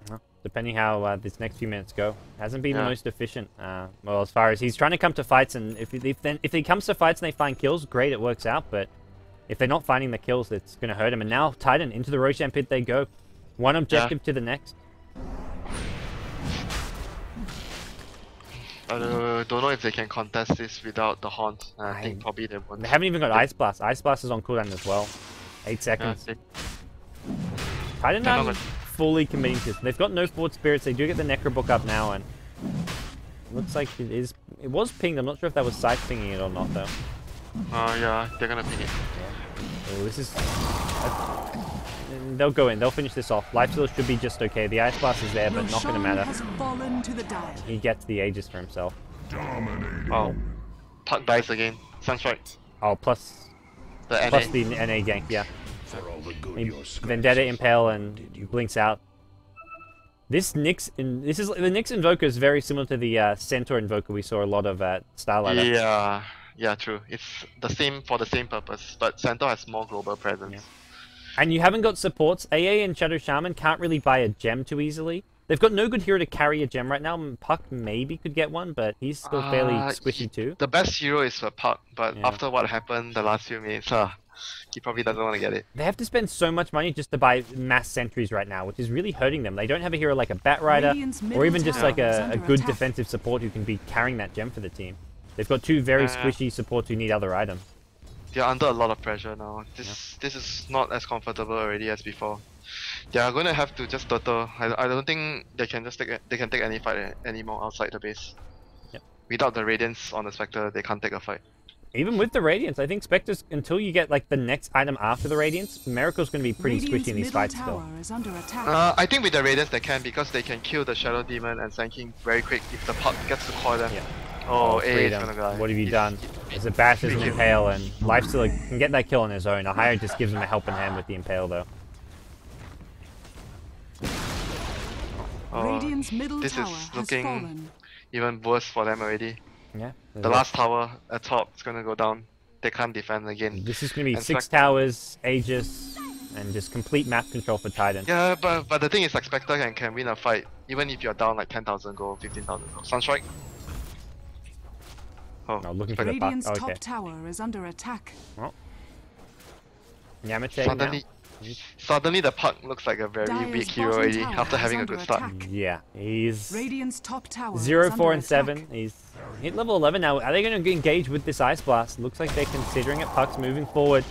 Well, depending how this next few minutes go. Hasn't been the most efficient. Well, as far as he's trying to come to fights, and if he comes to fights and they find kills, great, it works out. But if they're not finding the kills, it's going to hurt him. And now Titan into the Roshan pit they go. One objective to the next. I don't know if they can contest this without the Haunt. I think probably they won't. They haven't even got Ice Blast. Ice Blast is on cooldown as well. 8 seconds. Titan aren't fully committing to this. They've got no Forward Spirits. They do get the Necro book up now, and it looks like it was pinged. I'm not sure if that was Scythe pinging it or not, though. Yeah, they're gonna ping it. Oh, this is... They'll go in. They'll finish this off. Lifesteal should be just okay. The Ice Blast is there, but not going to matter. He gets the Aegis for himself. Oh. Puck dies again. Sunstrike. Oh, plus the NA gank, yeah. Vendetta Impale and he blinks out. This Nyx the Nyx Invoker is very similar to the Centaur Invoker we saw a lot of at Starlighter. Yeah, true. It's the same for the same purpose, but Centaur has more global presence. Yeah. And you haven't got supports. AA and Shadow Shaman can't really buy a gem too easily. They've got no good hero to carry a gem right now. Puck maybe could get one, but he's still fairly squishy too. The best hero is for Puck, but after what happened the last few minutes, he probably doesn't want to get it. They have to spend so much money just to buy mass sentries right now, which is really hurting them. They don't have a hero like a Bat Rider, or even just like a good defensive support who can be carrying that gem for the team. They've got two very squishy supports who need other items. They're under a lot of pressure now. This is not as comfortable already as before. They are going to have to just turtle. I don't think they can just take any fight anymore outside the base. Yep. Without the Radiance on the Spectre, they can't take a fight. Even with the Radiance, I think Spectres, until you get like the next item after the Radiance, Miracle's going to be pretty squishy in these fights still. I think with the Radiance they can, because they can kill the Shadow Demon and Sand King very quick if the Puck gets to coil them. Yeah. Oh, is gonna die. What have you done? There's a bash, there's an Impale, and Lifesteal can get that kill on his own. A higher just gives him a helping hand with the Impale, though. Radiant's middle this tower is has looking fallen. even worse for them already. Yeah. The last tower at top is gonna go down. They can't defend again. This is going to be And 6 Spectre- towers, Aegis, and just complete map control for Titan. Yeah, but the thing is, like, Spectre can win a fight even if you're down like 10,000 gold, 15,000 gold. Sunstrike. Oh, No, looking for the puck. Radiant's Okay. top tower is under attack. Well, Yamate suddenly, suddenly the puck looks like a very Dire's weak hero bottom already tower after is having a under good start. attack. now. Yeah, he's Radiant's top tower 0, is 4, under and 7. attack. He's hit level 11 now. Are they going to engage with this Ice Blast? Looks like they're considering it. Puck's moving forward.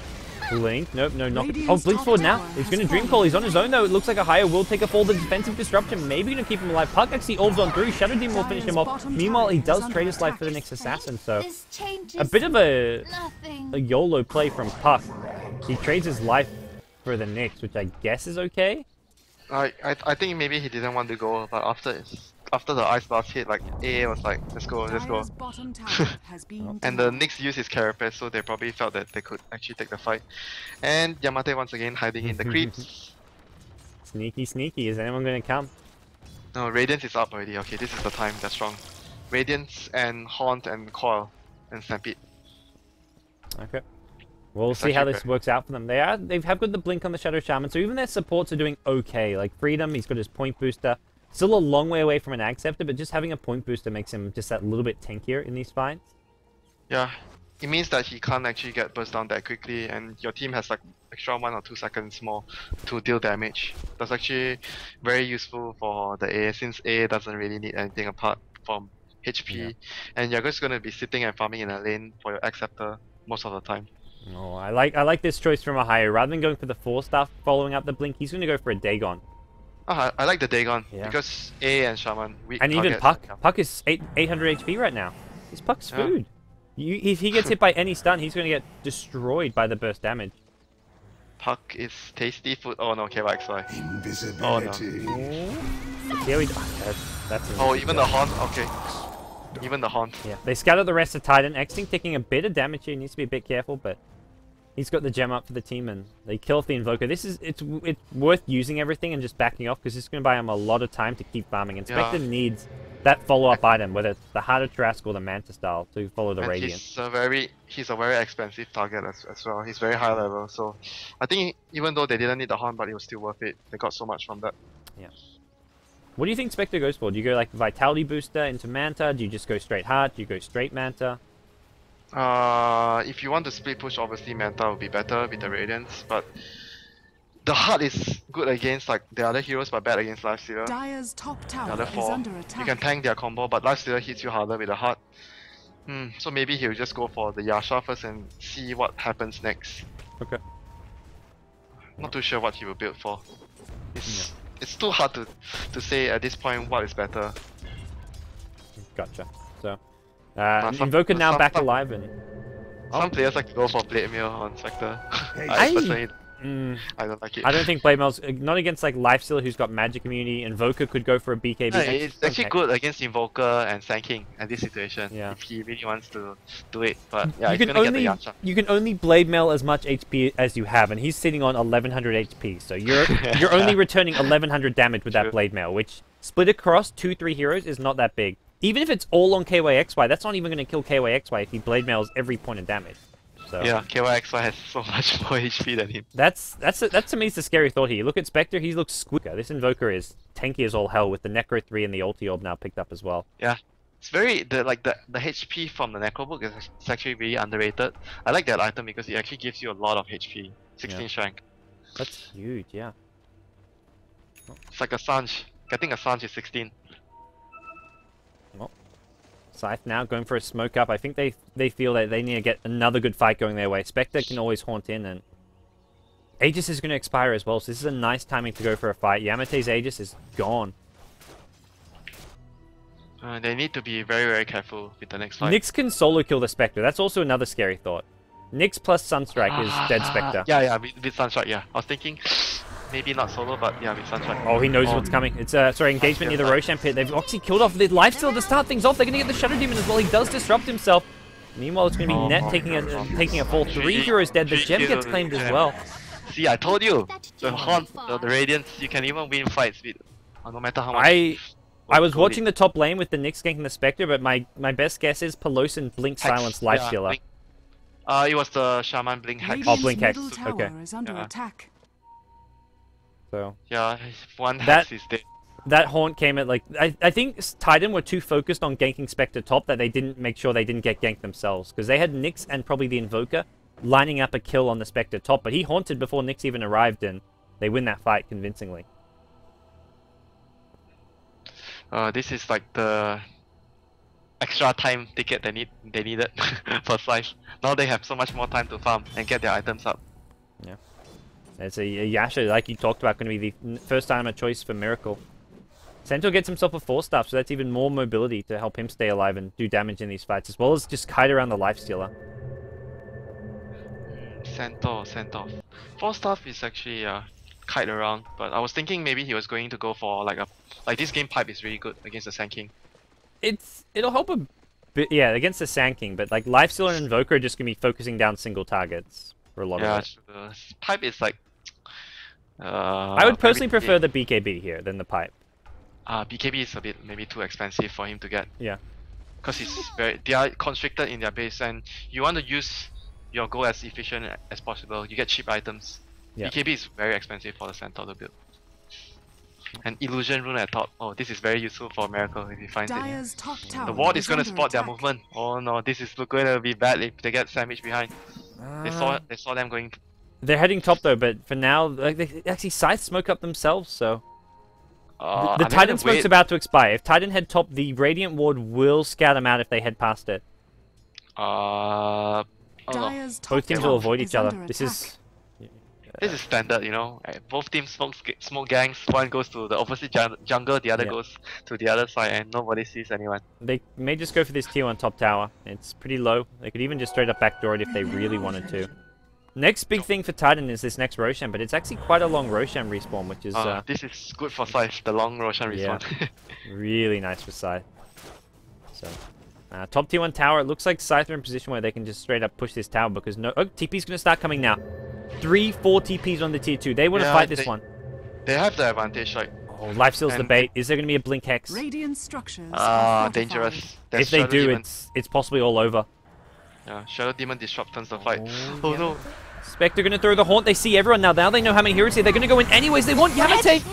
Blink. Nope, no, not. Oh, Radiant's Blink's top forward now. tower He's has going to Dream fallen. Call. He's on his own though. It looks like a higher will take a fall. The defensive disruption maybe going to keep him alive. Puck actually orbs on through. Shadow Demon will finish him Dire's off. bottom Meanwhile, he tower does is under trade his life attack. for the next assassin. So This changes a bit of a nothing. YOLO play from Puck. He trades his life for the Nyx, which I guess is okay. I think maybe he didn't want to go, but after the Ice Blast hit, like AA was like, let's go. Dire's bottom tower has been And the destroyed. Nyx used his Carapace, so they probably felt that they could actually take the fight. And Yamate once again hiding in the creeps. Sneaky, sneaky. Is anyone going to come? No, Radiance is up already. Okay, this is the time. They're strong. Radiance and Haunt and Coil and Stampede. Okay. We'll It's see how actually this very- works out for them. They have got the blink on the Shadow Shaman, so even their supports are doing okay. Like Freedom, he's got his point booster. Still a long way away from an Ag Scepter, but just having a point booster makes him just that little bit tankier in these fights. Yeah, it means that he can't actually get burst down that quickly, and your team has like extra 1 or 2 seconds more to deal damage. That's actually very useful for the A, since A doesn't really need anything apart from HP, Yeah. and you're just gonna be sitting and farming in a lane for your Acceptor most of the time. Oh, I like this choice from Ohio. Rather than going for the 4-star following up the blink, he's going to go for a Dagon. I like the Dagon Yeah. because A and Shaman weak And even targets. Puck. Puck is 800 HP right now. This Puck's Yeah. food. If he gets hit by any stun, he's going to get destroyed by the burst damage. Puck is tasty food. Oh no, KYXY. Invisibility. Yeah, that's Oh, even the Haunt. Okay, even the Haunt. Yeah, they scattered the rest of Titan. Extinct taking a bit of damage here. Needs to be a bit careful, but he's got the gem up for the team, and they kill off the Invoker. It's worth using everything and just backing off, because it's going to buy him a lot of time to keep farming. And Spectre Yeah. needs that follow-up item, whether it's the Heart of Trask or the Manta style, to follow the And Radiant. he's a very expensive target as well. He's very high level, so I think even though they didn't need the Haunt, but it was still worth it. They got so much from that. What do you think Spectre goes for? Do you go like Vitality Booster into Manta? Do you just go straight Heart? Do you go straight Manta? If you want to split push, obviously Manta would be better with the Radiance, but the Heart is good against like the other heroes, but bad against Lifestealer. Dire's top The tower other is 4, under you attack. can tank their combo, but Lifestealer hits you harder with the Heart. So maybe he'll just go for the Yasha first and see what happens next. Okay. Not too sure what he will build for. It's too hard to say at this point what is better. Gotcha. So, some- Invoker now some- back some- alive, and Some players like to go for Blade Mail on Spectre. I- Personally, mm, I don't like it. I don't think Blade Mail's not against like Lifestealer, who's got magic immunity. Invoker could go for a BKB. No, it's actually good against Invoker and Sand King at this situation. Yeah. If he really wants to do it. But yeah, you he's can gonna get the only Yasha. you can only blade mail as much HP as you have, and he's sitting on 1100 HP. So you're only returning 1100 damage with that True. blade mail, which split across 2-3 heroes is not that big. Even if it's all on KYXY, that's not even going to kill KYXY if he blade mails every point of damage. So Yeah, KYXY has so much more HP than him. that's to me is the scary thought here. You look at Spectre, he looks squeaker. This Invoker is tanky as all hell with the Necro 3 and the Ulti Orb now picked up as well. Yeah. It's very the HP from the Necro book is actually really underrated. I like that item because it actually gives you a lot of HP. 16 Yeah. strength. That's huge, yeah. It's like a Sanj. Getting a Sanj is 16. Scythe now going for a smoke up. I think they feel that they need to get another good fight going their way. Spectre can always haunt in, and Aegis is going to expire as well, so this is a nice timing to go for a fight. Yamate's Aegis is gone. They need to be very, very careful with the next fight. Nyx can solo kill the Spectre. That's also another scary thought. Nyx plus Sunstrike is dead Spectre. Yeah, with Sunstrike, yeah. I was thinking maybe not solo, but yeah, with Sunstrike. Oh, he knows what's coming. It's sorry, engagement near the Roshan pit. They've actually killed off the lifesteal to start things off. They're going to get the Shadow Demon as well. He does disrupt himself. Meanwhile, it's going to be Net taking a fall. 3 heroes dead. The gem gets claimed as well. See, I told you! The Haunt, the Radiance, you can even win fights with no matter how much. I was watching the top lane with the Nyx ganking the Spectre, but my best guess is Pelosin Blink Silence Lifestealer. It was the Shaman Blink Hex. Oh, Blink Hex. Middle tower Okay. is under Yeah. attack. So Yeah, one Hex is dead. that Haunt came at like I think Titan were too focused on ganking Spectre top that they didn't make sure they didn't get ganked themselves, because they had Nyx and probably the Invoker lining up a kill on the Spectre top, but he haunted before Nyx even arrived, and they win that fight convincingly. This is like the extra time ticket they needed for Scythe. Now they have so much more time to farm and get their items up. Yeah. It's a Yasha, like you talked about, going to be the first time choice for Miracle. Centaur gets himself a 4-star, so that's even more mobility to help him stay alive and do damage in these fights, as well as just kite around the Lifestealer. Centaur. 4-star is actually kite around, but I was thinking maybe he was going to go for like this game pipe is really good against the Sand King. It'll help a bit, yeah, against the Sand King, but like Lifestealer and Invoker are just going to be focusing down single targets for a lot of it. Yeah, pipe is like... I would personally prefer the BKB here than the pipe. BKB is a bit maybe too expensive for him to get. Yeah. Because they are constricted in their base, and you want to use your goal as efficient as possible. You get cheap items. Yeah. BKB is very expensive for the Centaur to build. And Illusion Rune at top. Oh, this is very useful for Miracle if he finds it. Dire's top tower The ward is going to under spot their attack. movement. Oh no, this is going to be bad if they get sandwiched behind. They saw them going. They're heading top though, but for now, like, they actually Scythe smoke up themselves, so... the Titan smoke's about to expire. If Titan head top, the Radiant Ward will scout them out if they head past it. Oh no. Dire's top Both teams tower will avoid is each other. under This attack. is... This is standard, you know. Both teams smoke gangs. One goes to the opposite jungle, the other goes to the other side, and nobody sees anyone. They may just go for this tier 1 top tower. It's pretty low. They could even just straight up backdoor it if they really wanted to. Next big thing for Titan is this next Roshan, but it's actually quite a long Roshan respawn, which is this is good for Scythe, the long Roshan respawn. really nice for Scythe. So, top tier 1 tower, it looks like Scythe are in a position where they can just straight up push this tower because TP's going to start coming now. 3-4 TPs on the tier 2. They want to fight this one. They have the advantage, like... Oh, Lifesteal's the bait. Is there going to be a Blink Hex? Radiant structures are fortified. Dangerous. If they do, it's possibly all over. Yeah, Shadow Demon disrupt turns the fight. Oh, No. Spectre going to throw the Haunt. They see everyone now. Now they know how many heroes here. They're going to go in anyways. They want Yamate.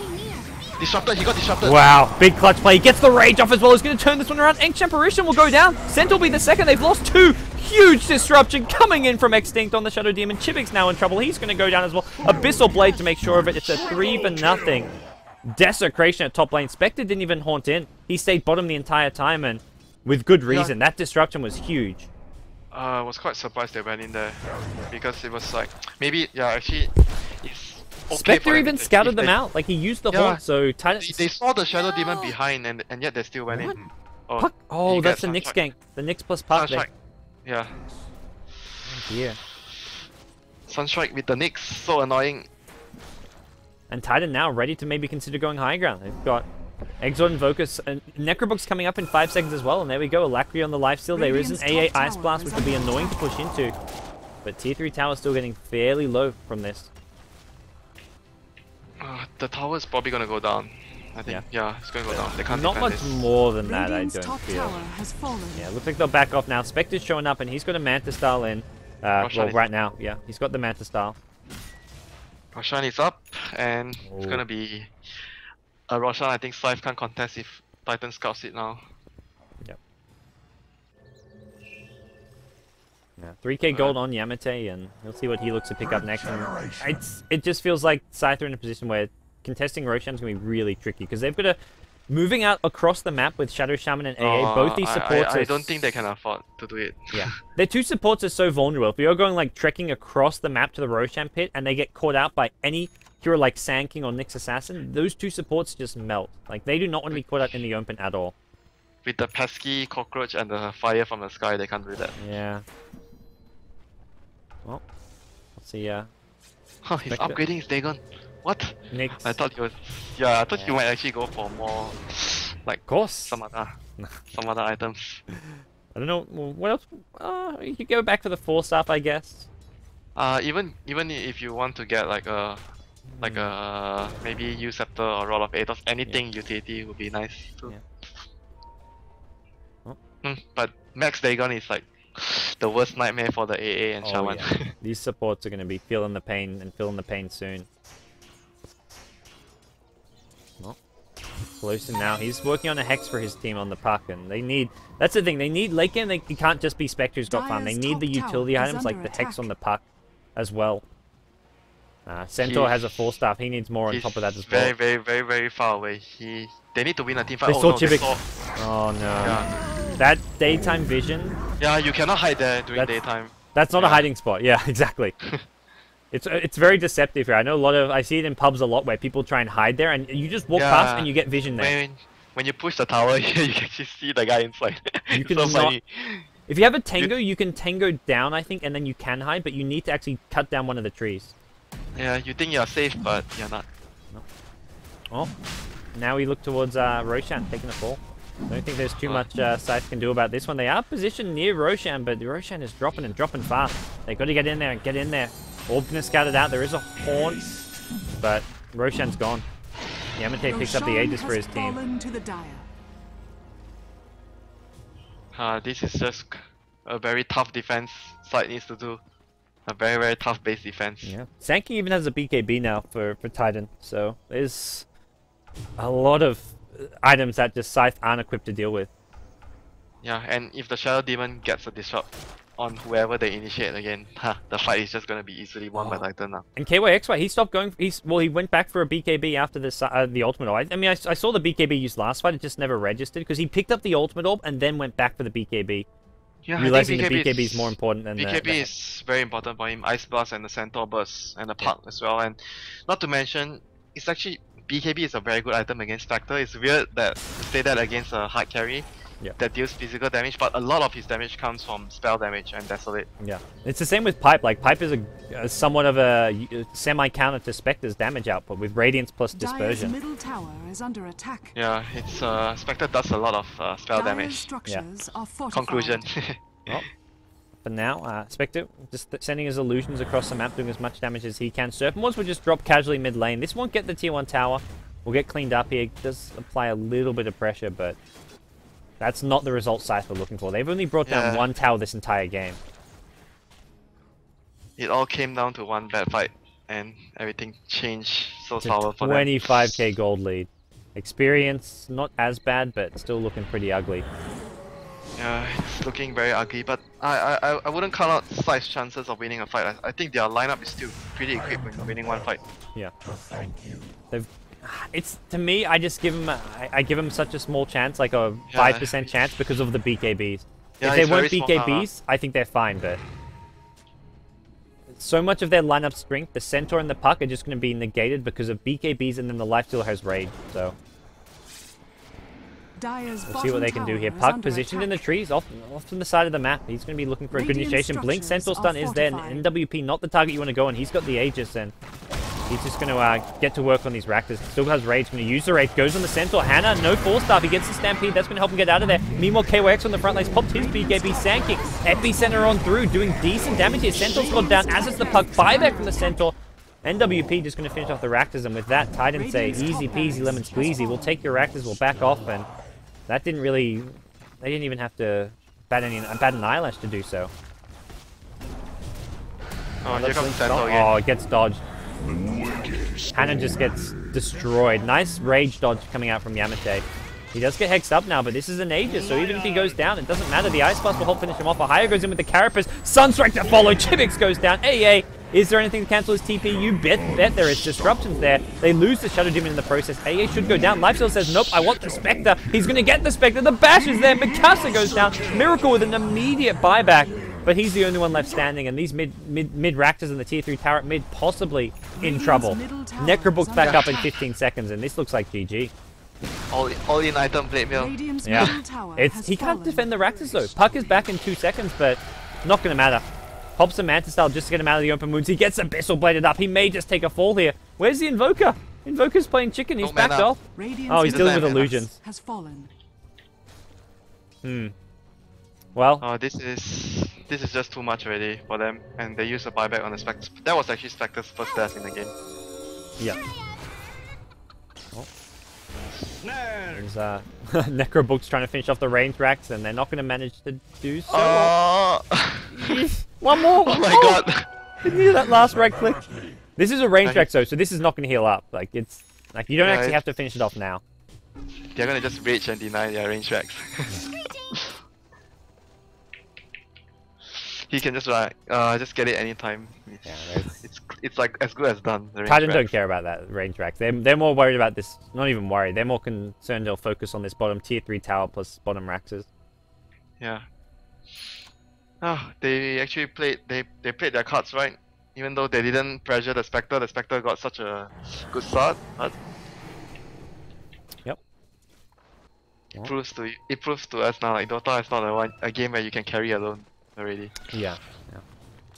Disrupted, he got disrupted. Wow, big clutch play. He gets the rage off as well. He's going to turn this one around. Ancient Apparition will go down. Centaur will be the second. They've lost 2. Huge disruption coming in from Extinct on the Shadow Demon. Chivic's now in trouble. He's going to go down as well. Abyssal Blade to make sure of it. It's a 3-0. Desecration at top lane. Spectre didn't even haunt in. He stayed bottom the entire time, and with good reason. That disruption was huge. I was quite surprised they went in there because it was like maybe actually it's okay. Spectre even scouted them out. Like he used the haunt, so Titan. They saw the Shadow Demon behind, and yet they still went in. Oh, that's the Nyx gank. The Nyx plus Puck there. Yeah. Oh dear. Sunstrike with the Nyx, so annoying. And Titan now ready to maybe consider going high ground. They've got Exort Invocus and Necrobook's coming up in 5 seconds as well, and there we go. Alacrity on the lifesteal. There is an AA Ice Blast, which will be annoying to push into. But tier 3 tower still getting fairly low from this. The tower is probably gonna go down. I think. Yeah, it's gonna go down. They can't Not defend much this. more than that, I Radiant's don't top feel. tower has fallen. Yeah, looks like they'll back off now. Spectre's showing up, and he's got a Manta Style in. Well, right now, yeah. He's got the Manta Style. Roshan is up, and it's Oh. gonna be a Roshan. I think Scythe can't contest if Titan scouts it now. Yep. Yeah, 3k gold on Yamate, and we'll see what he looks to pick up next. And it just feels like Scythe are in a position where contesting Roshan's going to be really tricky, because they've got a... Moving out across the map with Shadow Shaman and AA, both these supports I don't think they can afford to do it. Yeah. Their 2 supports are so vulnerable. If you're going like trekking across the map to the Roshan pit and they get caught out by any hero like Sand King or Nyx Assassin, those 2 supports just melt. Like, they do not want to be caught out in the open at all. With the pesky cockroach and the fire from the sky, they can't do that. Yeah. Well, let's see. Huh, he's upgrading his Dagon. What? Nyx. I thought he was. Yeah, I thought you might actually go for more, like, Of course. some other items. I don't know. Well, what else? You could go back for the 4 stuff, I guess. Even if you want to get like a Like maybe use Scepter or Rod of Ados. Anything utility would be nice too. But Max Dagon is like the worst nightmare for the AA and Shaman. Yeah. These supports are going to be feeling the pain and feeling the pain soon. Well, close now. He's working on a Hex for his team on the puck, and they need... That's the thing, they need... Late game, it can't just be Spectre who's got farm. They need the utility items like the Hex on the puck as well. Centaur has a 4-staff. He needs more on top of that as well. Very far away. They need to win a team fight. They saw Chivik. Oh no. Yeah. That daytime vision. Yeah, you cannot hide there during daytime. That's not a hiding spot. Yeah, exactly. It's very deceptive here. I know I see it in pubs a lot where people try and hide there, and you just walk past and you get vision there. When you push the tower, you can actually see the guy inside. You can funny. If you have a tango, you can tango down, I think, and then you can hide, but you need to actually cut down one of the trees. Yeah, you think you're safe, but you're not. No. Oh, now we look towards Roshan taking the fall. I don't think there's too much Scythe can do about this one. They are positioned near Roshan, but Roshan is dropping and dropping fast. They got to get in there and get in there. Orb's gonna scout it out. There is a haunt, but Roshan's gone. Yamate picks up the Aegis for his team. This is just a very tough defense Scythe needs to do. A very tough base defense. Yeah. Sankey even has a BKB now for Titan, so there's a lot of items that just Scythe aren't equipped to deal with. Yeah, and if the Shadow Demon gets a disrupt on whoever they initiate again, the fight is just gonna be easily won by Titan now. And KYXY, he stopped going. He went back for a BKB after the Ultimate Orb. I mean, I saw the BKB used last fight. It just never registered because he picked up the Ultimate Orb and then went back for the BKB. Yeah, realizing the BKB is more important than BKB is very important for him. Ice Blast and the Centaur Burst and the Puck as well. And not to mention, it's actually BKB is a very good item against Spectre. It's weird that say that against a hard carry that deals physical damage, but a lot of his damage comes from spell damage and Desolate. Yeah, it's the same with Pipe. Like Pipe is a somewhat of a semi-counter to Spectre's damage output with Radiance plus Dispersion. Middle tower is under attack. Yeah, it's Spectre does a lot of spell damage. Conclusion. Well, for now, Spectre just sending his illusions across the map, doing as much damage as he can. Serpentwars will just drop casually mid lane. This won't get the tier 1 tower. We'll get cleaned up here. It does apply a little bit of pressure, but that's not the result Scythe were looking for. They've only brought down one tower this entire game. It all came down to one bad fight, and everything changed so sour for them. 25k gold lead. Experience, not as bad, but still looking pretty ugly. Yeah, it's looking very ugly, but I wouldn't count out Scythe's chances of winning a fight. I think their lineup is still pretty equipped when winning one fight. Yeah. To me, I just give them I give them such a small chance, like a 5% chance because of the BKBs. Yeah, if they weren't BKBs, I think they're fine, but so much of their lineup strength, the Centaur and the Puck are just going to be negated because of BKBs, and then the Lifesteal has Rage, so we'll see what they can do here. Puck positioned in the trees, off on the side of the map. He's going to be looking for a good initiation. Blink Centaur stun is there, and NWP not the target you want to go on. He's got the Aegis, and he's just going to get to work on these Raptors. Still has Rage, going to use the Rage, goes on the Centaur. Hannah, no 4-star, he gets the Stampede, that's going to help him get out of there. Meanwhile, KYX on the front lanes, popped his BKB, Sanking. Epicenter on through, doing decent damage here. Centaur's gone down, as is the Puck. Buyback from the Centaur. NWP just going to finish off the Raptors, and with that, Titan say, easy peasy lemon squeezy. We'll take your Raptors, we'll back off, and that didn't really... They didn't even have to bat an eyelash to do so. Oh, here comes Centaur again. Oh, it gets dodged. Hannah just gets destroyed. Nice rage dodge coming out from Yamate. He does get hexed up now, but this is an Aegis, so even if he goes down, it doesn't matter. The Ice Blast will help finish him off. Ahaya goes in with the Carapace. Sunstrike to follow. Chivix goes down. AA. Is there anything to cancel his TP? You bet there is. Disruptions there. They lose the Shadow Demon in the process. AA should go down. Lifesteal says, nope, I want the Spectre. He's going to get the Spectre. The Bash is there. Mikasa goes down. Miracle with an immediate buyback. But he's the only one left standing, and these mid Raptors and the tier 3 tower at mid possibly in trouble. Necrobook's back up in 15 seconds, and this looks like GG. All in item blade mill. Yeah. He can't defend the Raptors though. Puck is back in 2 seconds, but not going to matter. Pops the Mantis Style just to get him out of the open wounds. He gets Abyssal bladed up. He may just take a fall here. Where's the Invoker? Invoker's playing chicken. He's backed off. Oh, he's dealing with illusions. Has fallen. Well, this is just too much already for them, and they use a buyback on the Spectre. That was actually Spectre's first death in the game. Yeah. Oh. There's Necrobook's trying to finish off the range racks, and they're not going to manage to do so. One more. Oh my god. Didn't you hear that last right click? This is a range rack though, so this is not going to heal up. Like it's like you don't actually have to finish it off now. They're gonna just rage and deny their range tracks. He can just like just get it anytime. It's like as good as done. The range Titan racks. don't care about that range racks. They're more worried about this. Not even worried. They're more concerned. They'll focus on this bottom tier 3 tower plus bottom raxes. Yeah. Oh, they actually played. They played their cards right. Even though they didn't pressure the Spectre got such a good start. But Yep. it proves to us now like Dota is not a game where you can carry alone already. Yeah.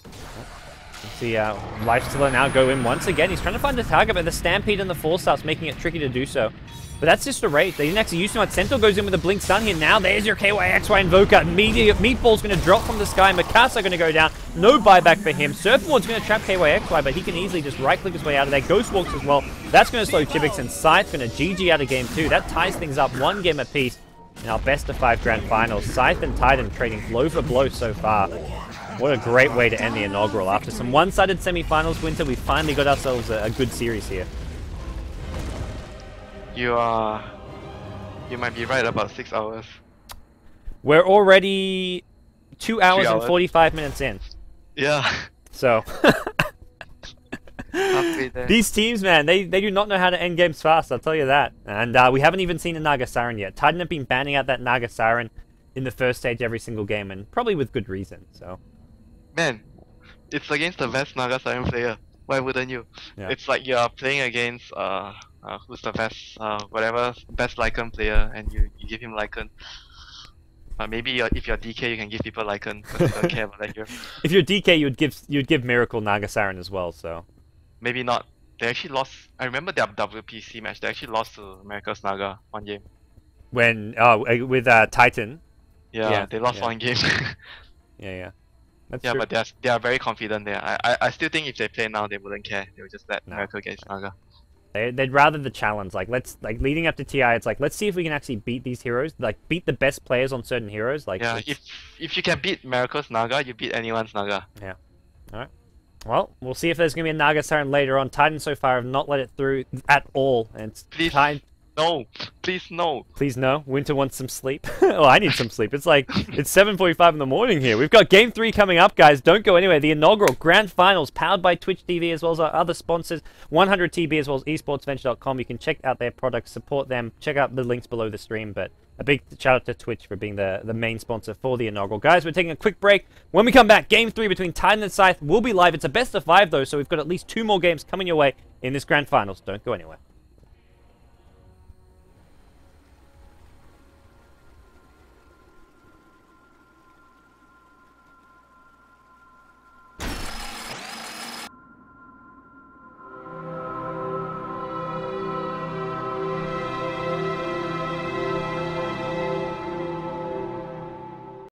Let's see, Lifestealer now go in once again. He's trying to find the target, but the Stampede and the Force starts making it tricky to do so. But that's just a rage. They didn't actually use too much. Centaur goes in with a Blink Stun here. Now there's your KYXY Invoker. Meatball's going to drop from the sky. Mikasa going to go down. No buyback for him. Surfboard's going to trap KYXY, but he can easily just right-click his way out of there. Ghost Walks as well. That's going to slow Chibix, and Scythe going to GG out of game 2. That ties things up 1 game apiece in our best of 5 grand finals. Scythe and Titan trading blow for blow so far. What a great way to end the inaugural. After some one-sided semi-finals winter, we finally got ourselves a good series here. You might be right about 6 hours. We're already 2 hours and 45 minutes in. Yeah. So these teams, man, they do not know how to end games fast, I'll tell you that. And we haven't even seen a Naga Siren yet. Titan have been banning out that Naga Siren in the first stage every single game, and probably with good reason. So man, it's against the best Naga Siren player. Why wouldn't you? Yeah. It's like you're playing against who's the best best Lycan player, and you give him Lycan. Maybe if you're DK, you can give people Lycan, but you don't care about that hero. If you're DK, you'd give Miracle Naga Siren as well. So maybe not. They actually lost. I remember their WPC match. They actually lost to America's Naga 1 game. When with Titan. Yeah, they lost 1 game. Yeah. That's yeah, true. but they are very confident there. I still think if they play now, they wouldn't care. They would just let Miracle against Naga. They'd rather the challenge. Like leading up to TI, it's like let's see if we can actually beat these heroes. Like beat the best players on certain heroes. Like yeah, if you can beat Miracle's Naga, you beat anyone's Naga. Yeah. All right. Well, we'll see if there's gonna be a Naga Siren later on. Titan so far have not let it through at all, and it's time. No, please no. Please no. Winter wants some sleep. Oh, I need some sleep. It's like it's 7:45 in the morning here. We've got Game 3 coming up, guys. Don't go anywhere. The inaugural grand finals, powered by Twitch TV as well as our other sponsors, 100TB as well as esportsventure.com. You can check out their products, support them. Check out the links below the stream. But a big shout out to Twitch for being the main sponsor for the inaugural. Guys, we're taking a quick break. When we come back, Game 3 between Titan and Scythe will be live. It's a best of 5 though, so we've got at least 2 more games coming your way in this grand finals. Don't go anywhere.